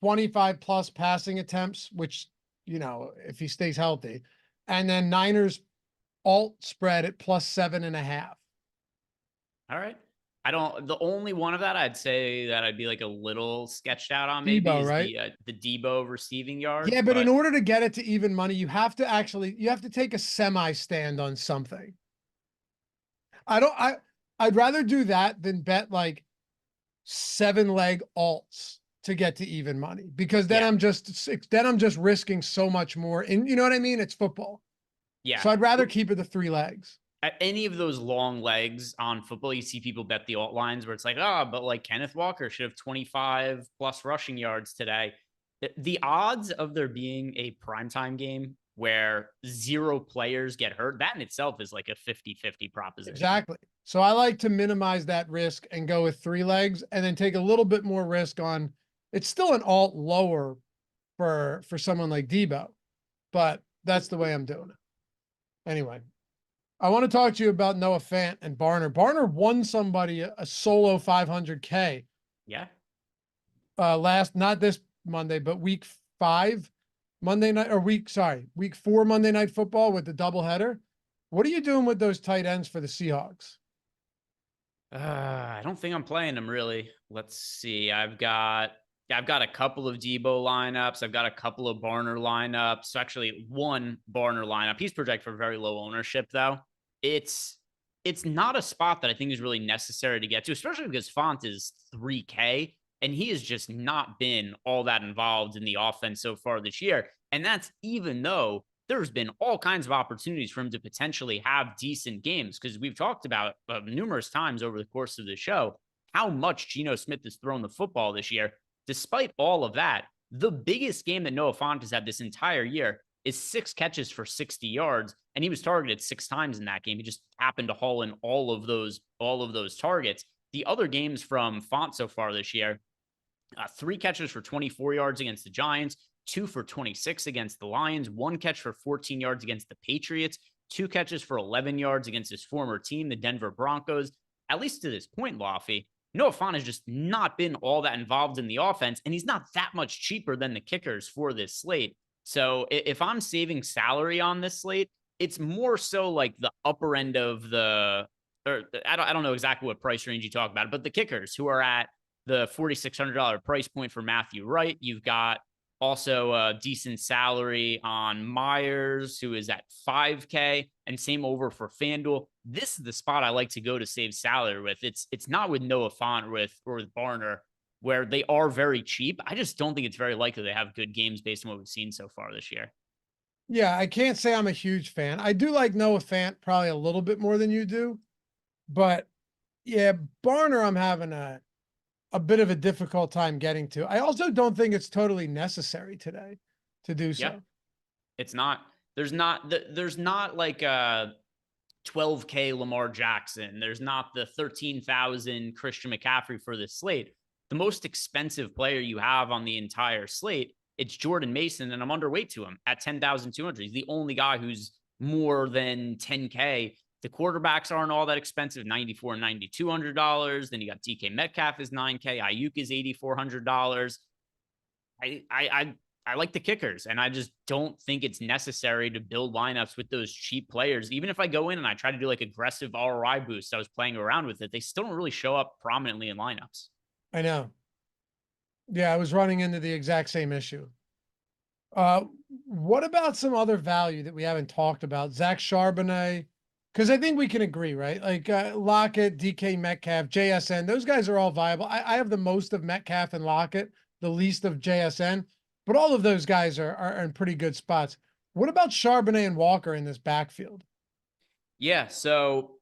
25 plus passing attempts, which, you know, if he stays healthy. And then Niners alt spread at +7.5. All right. The only one of that I'd say that I'd be like a little sketched out on maybe Deebo, is right? the Deebo receiving yards. Yeah, but in order to get it to even money, you have to take a semi stand on something. I'd rather do that than bet like 7-leg alts to get to even money, because then I'm just risking so much more. And you know what I mean? It's football. Yeah. So I'd rather keep it to 3 legs. At any of those long legs on football, you see people bet the alt lines where it's like, oh, but like Kenneth Walker should have 25 plus rushing yards today. The odds of there being a primetime game where 0 players get hurt, that in itself is like a 50-50 proposition. Exactly. So I like to minimize that risk and go with 3 legs and then take a little bit more risk on, it's still an alt lower for someone like Deebo, but that's the way I'm doing it. Anyway, I want to talk to you about Noah Fant and Barner. Barner won somebody a solo 500K. Yeah. Not this Monday, but week 5 Monday night, or week 4 Monday Night Football with the doubleheader. What are you doing with those tight ends for the Seahawks? I don't think I'm playing them really. Let's see. I've got a couple of Deebo lineups. I've got a couple of Barner lineups. So actually, one Barner lineup. He's projected for very low ownership, though. It's not a spot that I think is really necessary to get to, especially because Font is 3K, and he has just not been all that involved in the offense so far this year. And that's even though there's been all kinds of opportunities for him to potentially have decent games, because we've talked about numerous times over the course of the show how much Geno Smith has thrown the football this year. Despite all of that, the biggest game that Noah Fant has had this entire year is 6 catches for 60 yards, and he was targeted 6 times in that game. He just happened to haul in all of those targets. The other games from Font so far this year, 3 catches for 24 yards against the Giants, 2 for 26 against the Lions, 1 catch for 14 yards against the Patriots, 2 catches for 11 yards against his former team, the Denver Broncos. At least to this point, Laffy, Noah Fant has just not been all that involved in the offense, and he's not that much cheaper than the kickers for this slate. So if I'm saving salary on this slate, it's more so like the upper end of I don't know exactly what price range you talk about, but the kickers who are at the $4,600 price point for Matthew Wright. You've got also a decent salary on Myers, who is at 5K, and same over for FanDuel. This is the spot I like to go to save salary with. It's not with Noah Fant or with Barner, where they are very cheap. I just don't think it's very likely they have good games based on what we've seen so far this year. Yeah, I can't say I'm a huge fan. I do like Noah Fant probably a little bit more than you do, but yeah, Barner I'm having a bit of a difficult time getting to. I also don't think it's totally necessary today to do so. Yeah, it's not. There's not like a 12K Lamar Jackson. There's not the 13,000 Christian McCaffrey for this slate. The most expensive player you have on the entire slate, it's Jordan Mason, and I'm underweight to him at 10,200. He's the only guy who's more than 10K. The quarterbacks aren't all that expensive, $9,400 and $9,200. Then you got DK Metcalf is 9K. Ayuk is $8,400. I like the kickers, and I just don't think it's necessary to build lineups with those cheap players. Even if I go in and I try to do like aggressive ROI boosts, I was playing around with it, they still don't really show up prominently in lineups. I know. Yeah, I was running into the exact same issue. What about some other value that we haven't talked about? Zach Charbonnet, because I think we can agree, right? Like Lockett, DK Metcalf, JSN, those guys are all viable. I have the most of Metcalf and Lockett, the least of JSN, but all of those guys are in pretty good spots. What about Charbonnet and Walker in this backfield? Yeah, so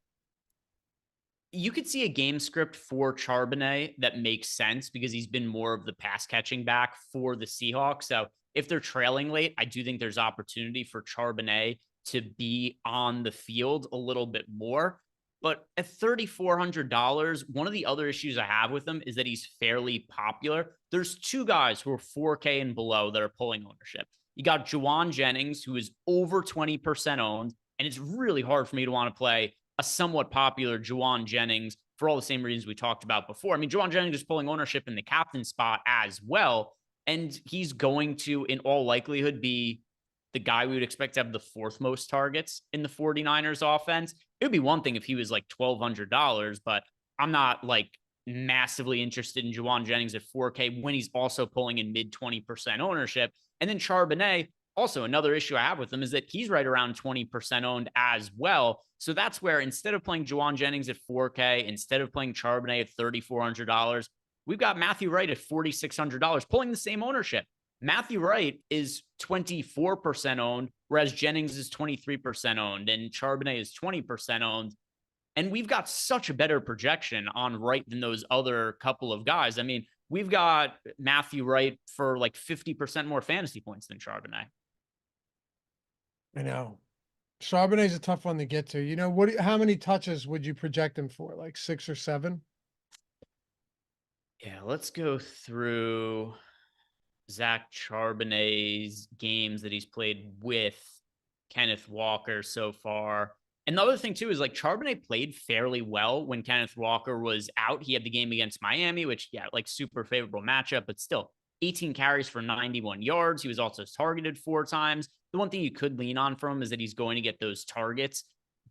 you could see a game script for Charbonnet that makes sense because he's been more of the pass catching back for the Seahawks. So if they're trailing late, I do think there's opportunity for Charbonnet to be on the field a little bit more. But at $3,400, one of the other issues I have with him is that he's fairly popular. There's two guys who are 4K and below that are pulling ownership. You got Juwan Jennings, who is over 20% owned, and it's really hard for me to want to play a somewhat popular Juwan Jennings for all the same reasons we talked about before. I mean, Juwan Jennings is pulling ownership in the captain spot as well, and he's going to, in all likelihood, be the guy we would expect to have the fourth most targets in the 49ers offense. It would be one thing if he was like $1,200, but I'm not like massively interested in Juwan Jennings at 4K when he's also pulling in mid 20% ownership. And then Charbonnet, also another issue I have with him is that he's right around 20% owned as well. So that's where instead of playing Juwan Jennings at 4K, instead of playing Charbonnet at $3,400, we've got Matthew Wright at $4,600 pulling the same ownership. Matthew Wright is 24% owned, whereas Jennings is 23% owned and Charbonnet is 20% owned. And we've got such a better projection on Wright than those other couple of guys. I mean, we've got Matthew Wright for like 50% more fantasy points than Charbonnet. I know. Charbonnet's a tough one to get to. You know, how many touches would you project him for? Like 6 or 7? Yeah, let's go through Zach Charbonnet's games that he's played with Kenneth Walker so far. And the other thing too is like Charbonnet played fairly well when Kenneth Walker was out. He had the game against Miami, which like super favorable matchup, but still 18 carries for 91 yards. He was also targeted 4 times. The one thing you could lean on from him is that he's going to get those targets.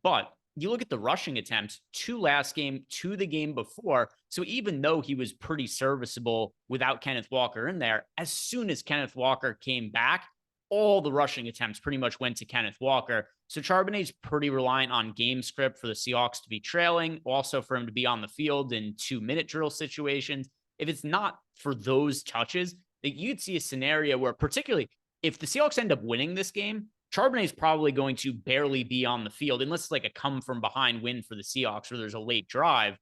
But you look at the rushing attempts, 2 last game, 2 the game before. So even though he was pretty serviceable without Kenneth Walker in there, as soon as Kenneth Walker came back, all the rushing attempts pretty much went to Kenneth Walker. So Charbonnet's pretty reliant on game script for the Seahawks to be trailing, also for him to be on the field in 2-minute drill situations. If it's not for those touches, that you'd see a scenario where, particularly if the Seahawks end up winning this game, Charbonnet is probably going to barely be on the field unless it's like a come from behind win for the Seahawks or there's a late drive,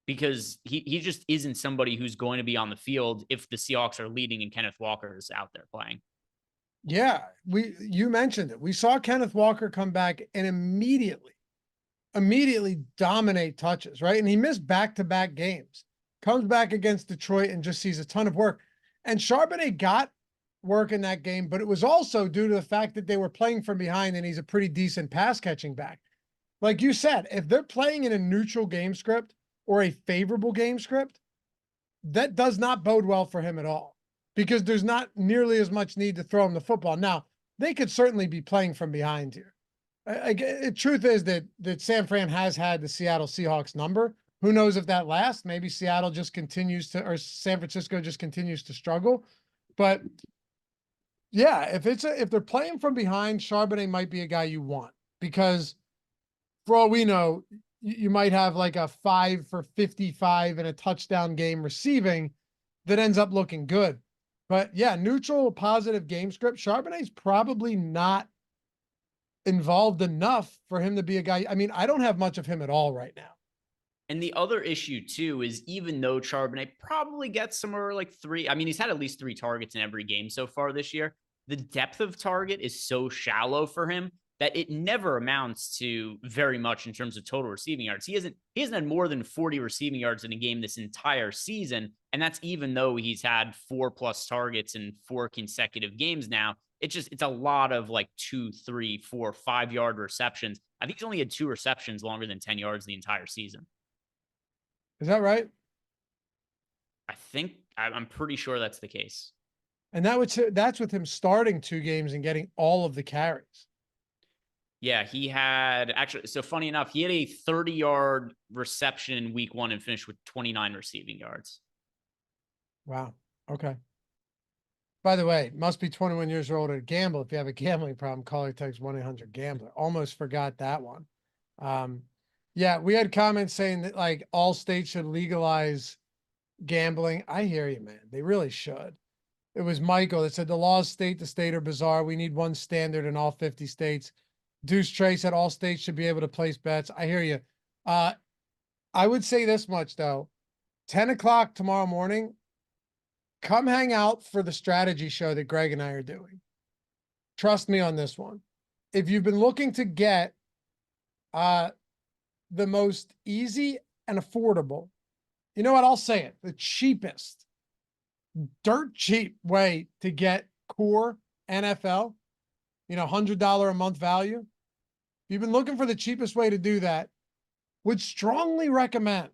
because he just isn't somebody who's going to be on the field if the Seahawks are leading and Kenneth Walker is out there playing. Yeah, you mentioned it. We saw Kenneth Walker come back and immediately dominate touches, right? And he missed back-to-back games. Comes back against Detroit and just sees a ton of work. And Charbonnet got work in that game, but it was also due to the fact that they were playing from behind and he's a pretty decent pass catching back. Like you said, if they're playing in a neutral game script or a favorable game script, that does not bode well for him at all, because there's not nearly as much need to throw him the football. Now, they could certainly be playing from behind here. The truth is that San Fran has had the Seattle Seahawks number. Who knows if that lasts? Maybe Seattle just continues to, or San Francisco just continues to struggle. But yeah, if they're playing from behind, Charbonnet might be a guy you want, because for all we know, you might have like a 5 for 55 and a touchdown game receiving that ends up looking good. But yeah, neutral, positive game script. Charbonnet's probably not involved enough for him to be a guy. I mean, I don't have much of him at all right now. And the other issue too is, even though Charbonnet probably gets somewhere like 3, I mean, he's had at least 3 targets in every game so far this year. The depth of target is so shallow for him that it never amounts to very much in terms of total receiving yards. He hasn't had more than 40 receiving yards in a game this entire season. And that's even though he's had 4+ targets in 4 consecutive games now. It's a lot of like 2, 3, 4, 5-yard receptions. I think he's only had 2 receptions longer than 10 yards the entire season. Is that right? I'm pretty sure that's the case. And that's with him starting 2 games and getting all of the carries. Yeah, he had actually, so funny enough, he had a 30-yard reception in week 1 and finished with 29 receiving yards. Wow. Okay. By the way, must be 21 years old to gamble. If you have a gambling problem, call or text 1-800-GAMBLER. Almost forgot that one. Yeah, we had comments saying that like all states should legalize gambling. I hear you, man. They really should. It was Michael that said the laws state to state are bizarre. We need one standard in all 50 states. Deuce Trey said all states should be able to place bets. I hear you. I would say this much though. 10 o'clock tomorrow morning, come hang out for the strategy show that Greg and I are doing. Trust me on this one. If you've been looking to get the most easy and affordable, you know what? I'll say it. The cheapest, dirt cheap way to get core NFL, $100 a month value. If you've been looking for the cheapest way to do that, would strongly recommend,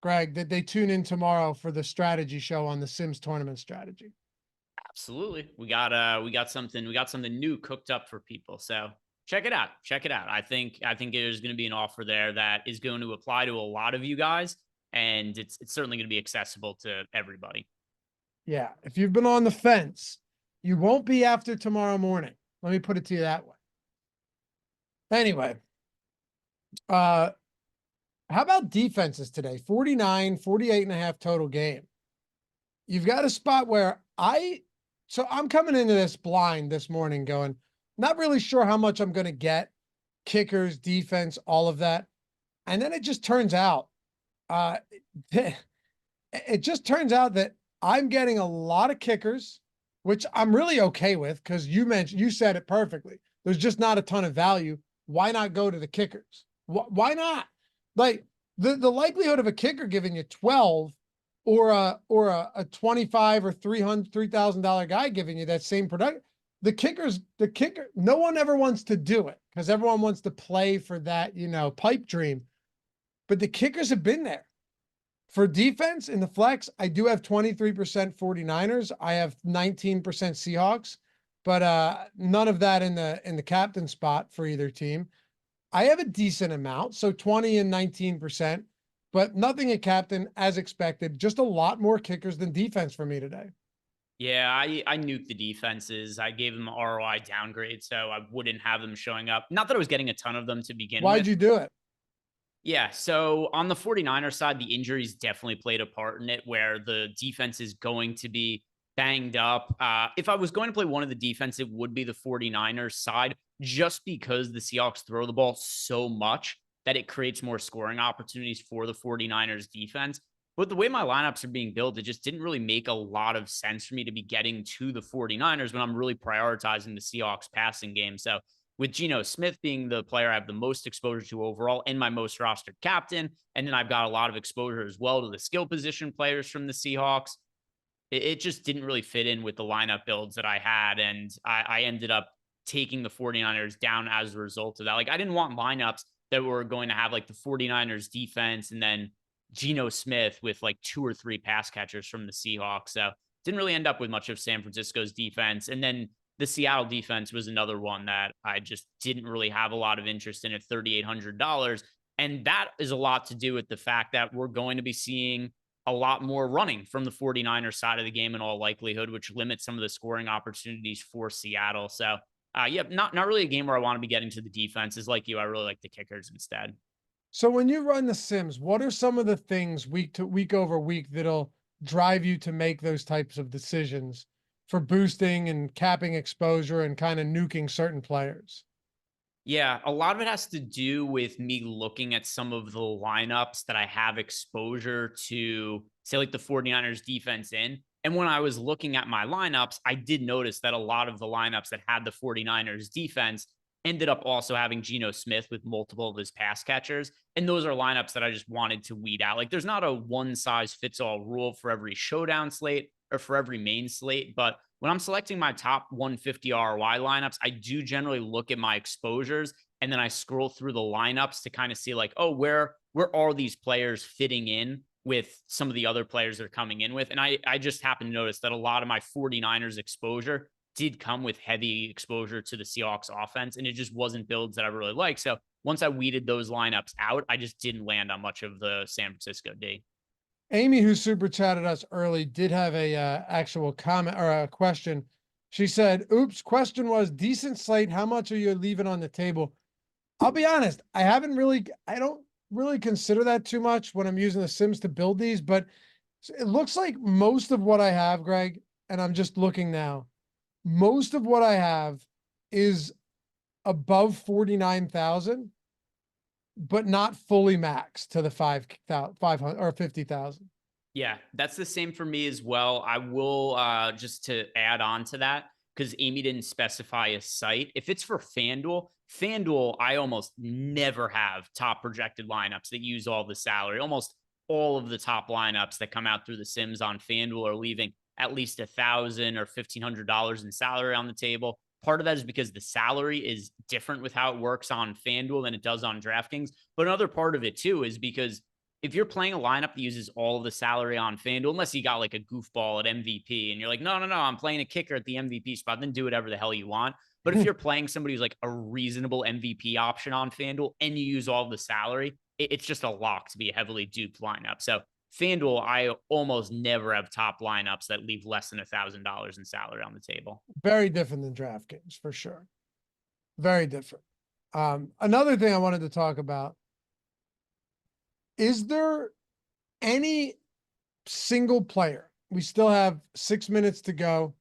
Greg, that they tune in tomorrow for the strategy show on the Sims tournament strategy. Absolutely. We got something new cooked up for people. So check it out. I think there's going to be an offer there that is going to apply to a lot of you guys, and it's certainly going to be accessible to everybody. Yeah. If you've been on the fence, you won't be after tomorrow morning. Let me put it to you that way. Anyway, how about defenses today? 49, 48.5 total game. You've got a spot where I'm coming into this blind this morning going, not really sure how much I'm going to get, kickers, defense, all of that. And then it just turns out, that I'm getting a lot of kickers, which I'm really okay with because you said it perfectly. There's just not a ton of value. Why not go to the kickers? Why not? Like the likelihood of a kicker giving you 12 or a 25 or $3,000 guy giving you that same product. The kicker, no one ever wants to do it because everyone wants to play for that, pipe dream. But the kickers have been there. For defense in the flex, I do have 23% 49ers. I have 19% Seahawks, but none of that in the captain spot for either team. I have a decent amount, so 20 and 19%, but nothing at captain as expected. Just a lot more kickers than defense for me today. Yeah, I nuked the defenses. I gave them ROI downgrade, so I wouldn't have them showing up. Not that I was getting a ton of them to begin with. Why'd you do it? Yeah, so on the 49ers side, the injuries definitely played a part in it where the defense is going to be banged up. If I was going to play one of the defense, it would be the 49ers side, just because the Seahawks throw the ball so much that it creates more scoring opportunities for the 49ers defense. But the way my lineups are being built, it just didn't really make a lot of sense for me to be getting to the 49ers when I'm really prioritizing the Seahawks passing game. So with Geno Smith being the player I have the most exposure to overall and my most rostered captain, and then I've got a lot of exposure as well to the skill position players from the Seahawks, it just didn't really fit in with the lineup builds that I had. And I ended up taking the 49ers down as a result of that. Like, I didn't want lineups that were going to have like the 49ers defense and then Geno Smith with like 2 or 3 pass catchers from the Seahawks. So didn't really end up with much of San Francisco's defense. And then the Seattle defense was another one that I just didn't really have a lot of interest in at $3,800. And that is a lot to do with the fact that we're going to be seeing a lot more running from the 49ers side of the game in all likelihood, which limits some of the scoring opportunities for Seattle. So, not really a game where I want to be getting to the defenses like you. I really like the kickers instead. So when you run the Sims, what are some of the things week over week that'll drive you to make those types of decisions for boosting and capping exposure and kind of nuking certain players? Yeah, a lot of it has to do with me looking at some of the lineups that I have exposure to, say, like the 49ers defense in. And when I was looking at my lineups, I did notice that a lot of the lineups that had the 49ers defense ended up also having Geno Smith with multiple of his pass catchers. And those are lineups that I just wanted to weed out. Like, there's not a one size fits all rule for every showdown slate or for every main slate, but when I'm selecting my top 150 ROI lineups, I do generally look at my exposures and then I scroll through the lineups to kind of see like, oh, where are these players fitting in with some of the other players they're coming in with? And I just happen to notice that a lot of my 49ers exposure did come with heavy exposure to the Seahawks offense, and it just wasn't builds that I really like. So once I weeded those lineups out, I just didn't land on much of the San Francisco D. Amy, who super chatted us early, did have a actual comment or a question. She said, oops, question was decent slate. How much are you leaving on the table? I'll be honest. I don't really consider that too much when I'm using the Sims to build these, but it looks like most of what I have, Greg, and I'm just looking now. Most of what I have is above 49,000, but not fully maxed to the 500 or 50,000. Yeah, that's the same for me as well. I will just to add on to that, because Amy didn't specify a site. If it's for FanDuel, I almost never have top projected lineups that use all the salary. Almost all of the top lineups that come out through the Sims on FanDuel are leaving at least $1,000 or $1,500 in salary on the table. Part of that is because the salary is different with how it works on FanDuel than it does on DraftKings. But another part of it too is because if you're playing a lineup that uses all of the salary on FanDuel, unless you got like a goofball at MVP and you're like, no, I'm playing a kicker at the MVP spot, then do whatever the hell you want. But if you're playing somebody who's like a reasonable MVP option on FanDuel and you use all the salary, it's just a lock to be a heavily duped lineup. So FanDuel, I almost never have top lineups that leave less than $1,000 in salary on the table. Very different than DraftKings, for sure. Very different. Another thing I wanted to talk about, is there any single player? We still have 6 minutes to go,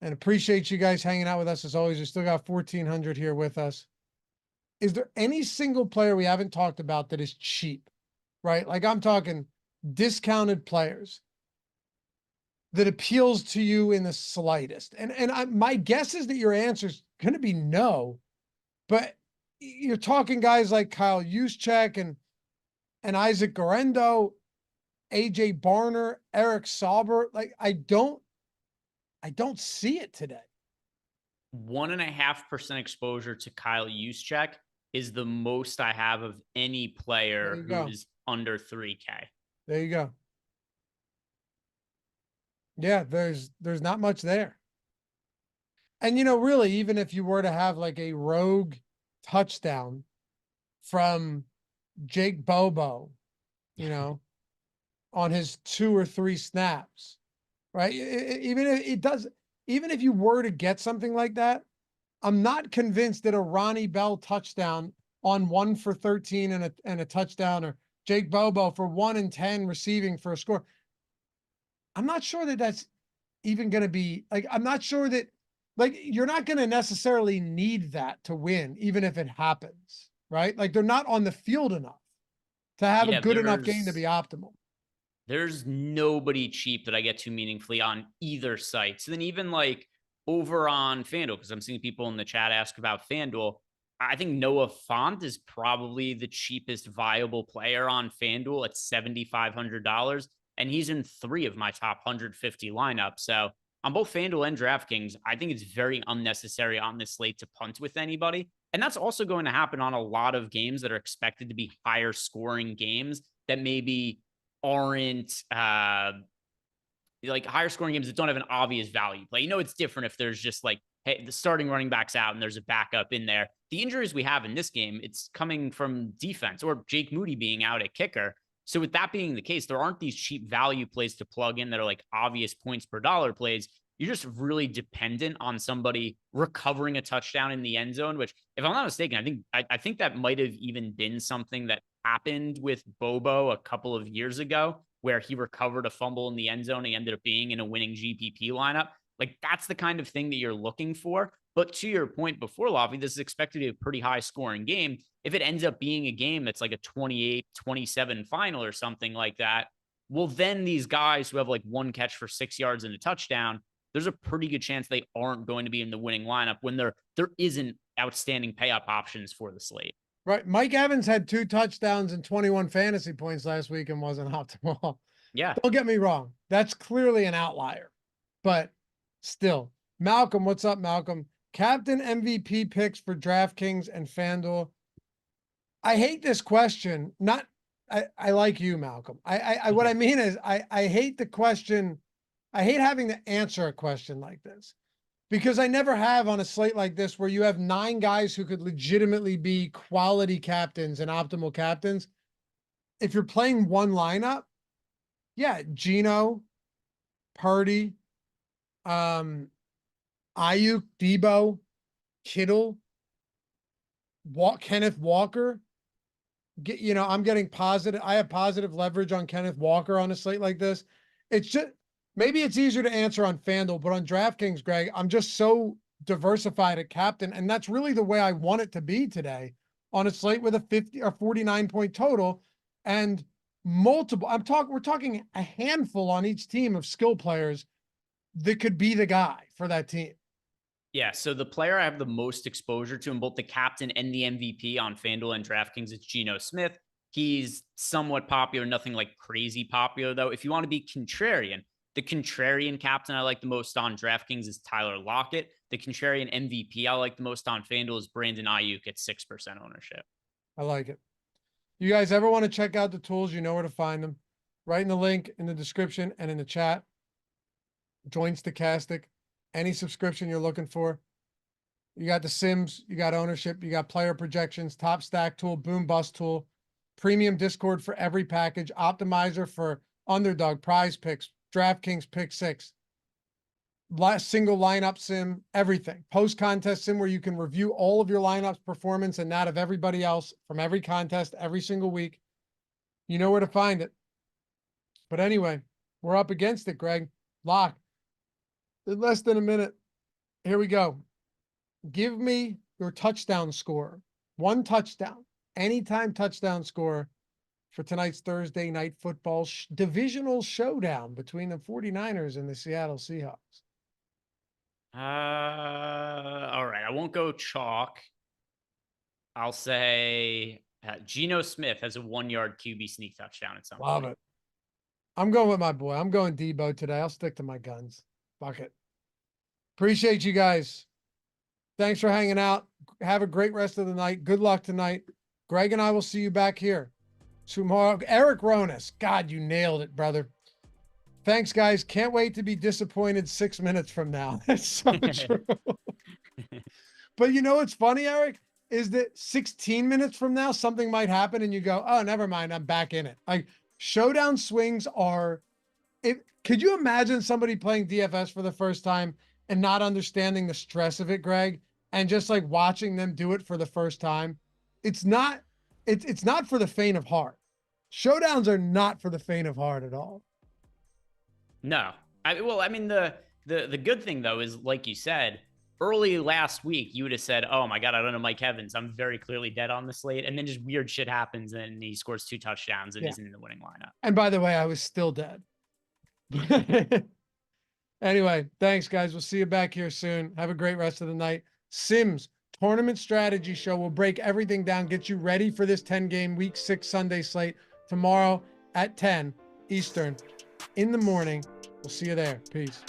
and appreciate you guys hanging out with us as always. We still got 1,400 here with us. Is there any single player we haven't talked about that is cheap, right? Like I'm talking discounted players that appeals to you in the slightest? And my guess is that your answer is going to be no, but you're talking guys like Kyle Juszczyk and Isaac Guerrero, AJ Barner, Eric Sauber. Like I don't see it today. 1.5% exposure to Kyle Juszczyk is the most I have of any player who is under 3K. There you go. Yeah, there's not much there. And really, even if you were to have like a rogue touchdown from Jake Bobo, on his 2 or 3 snaps, right? Even if you were to get something like that, I'm not convinced that a Ronnie Bell touchdown on 1 for 13 and a touchdown, or Jake Bobo for 1 and 10 receiving for a score. I'm not sure that that's even going to be like, I'm not sure that like, you're not going to necessarily need that to win, even if it happens, right? Like they're not on the field enough to have a good enough game to be optimal. There's nobody cheap that I get to meaningfully on either site. So then even like over on FanDuel, because I'm seeing people in the chat ask about FanDuel, I think Noah Fant is probably the cheapest viable player on FanDuel at $7,500. And he's in 3 of my top 150 lineups. So on both FanDuel and DraftKings, I think it's very unnecessary on this slate to punt with anybody. And that's also going to happen on a lot of games that are expected to be higher scoring games that maybe aren't like higher scoring games that don't have an obvious value play. It's different if there's just like, hey, the starting running back's out and there's a backup in there. The injuries we have in this game, it's coming from defense or Jake Moody being out at kicker. So with that being the case, there aren't these cheap value plays to plug in that are like obvious points per dollar plays. You're just really dependent on somebody recovering a touchdown in the end zone, which if I'm not mistaken, I think that might have even been something that happened with Bobo a couple of years ago, where he recovered a fumble in the end zone. He ended up being in a winning GPP lineup. Like that's the kind of thing that you're looking for. But to your point before, Lavi, this is expected to be a pretty high scoring game. If it ends up being a game that's like a 28-27 final or something like that, well, then these guys who have like 1 catch for 6 yards and a touchdown, there's a pretty good chance they aren't going to be in the winning lineup when there isn't outstanding payoff options for the slate. Right. Mike Evans had 2 touchdowns and 21 fantasy points last week and wasn't optimal. Yeah. Don't get me wrong. That's clearly an outlier, but still. Malcolm, what's up, Malcolm? Captain MVP picks for DraftKings and FanDuel. I hate this question. I like you, Malcolm. What I mean is I hate the question. I hate having to answer a question like this because I never have on a slate like this where you have 9 guys who could legitimately be quality captains and optimal captains. If you're playing one lineup, yeah, Geno, Purdy, Ayuk, Debo, Kittle, Kenneth Walker. I'm getting positive. I have positive leverage on Kenneth Walker on a slate like this. It's just maybe it's easier to answer on FanDuel, but on DraftKings, Greg, I'm just so diversified at captain, and that's really the way I want it to be today on a slate with a 50 or 49 point total and multiple. We're talking a handful on each team of skill players that could be the guy for that team. Yeah, so the player I have the most exposure to in both the captain and the MVP on FanDuel and DraftKings is Geno Smith. He's somewhat popular, nothing like crazy popular, though. If you want to be contrarian, the contrarian captain I like the most on DraftKings is Tyler Lockett. The contrarian MVP I like the most on FanDuel is Brandon Ayuk at 6% ownership. I like it. You guys ever want to check out the tools, you know where to find them. Right in the link in the description and in the chat. Join Stochastic. Any subscription you're looking for. You got the Sims, you got ownership, you got player projections, top stack tool, boom bust tool, premium Discord for every package, optimizer for underdog, prize picks, DraftKings pick six, single lineup sim, everything. Post contest sim where you can review all of your lineups performance and that of everybody else from every contest every single week. You know where to find it. But anyway, we're up against it, Greg. Lock. In less than a minute. Here we go. Give me your touchdown score. One touchdown. Anytime touchdown score for tonight's Thursday night football divisional showdown between the 49ers and the Seattle Seahawks. All right. I won't go chalk. I'll say Geno Smith has a 1-yard QB sneak touchdown at some point. Love it. I'm going with my boy. I'm going Debo today. I'll stick to my guns. Fuck it. Appreciate you guys. Thanks for hanging out. Have a great rest of the night. Good luck tonight. Greg and I will see you back here tomorrow. Eric Ronas. God, you nailed it, brother. Thanks, guys. Can't wait to be disappointed 6 minutes from now. That's so true. But you know what's funny, Eric? Is that 16 minutes from now, something might happen and you go, oh, never mind. I'm back in it. Like showdown swings are, could you imagine somebody playing DFS for the first time and not understanding the stress of it, Greg, and just like watching them do it for the first time? It's not for the faint of heart. Showdowns are not for the faint of heart at all. No. I mean, the good thing though is, like you said, early last week, you would have said, oh my God, I don't know Mike Evans. I'm very clearly dead on the slate. And then just weird shit happens and he scores 2 touchdowns and isn't in the winning lineup. And by the way, I was still dead. Anyway, thanks, guys. We'll see you back here soon. Have a great rest of the night. Sims Tournament Strategy Show will break everything down, get you ready for this 10-game Week 6 Sunday slate tomorrow at 10 Eastern in the morning. We'll see you there. Peace.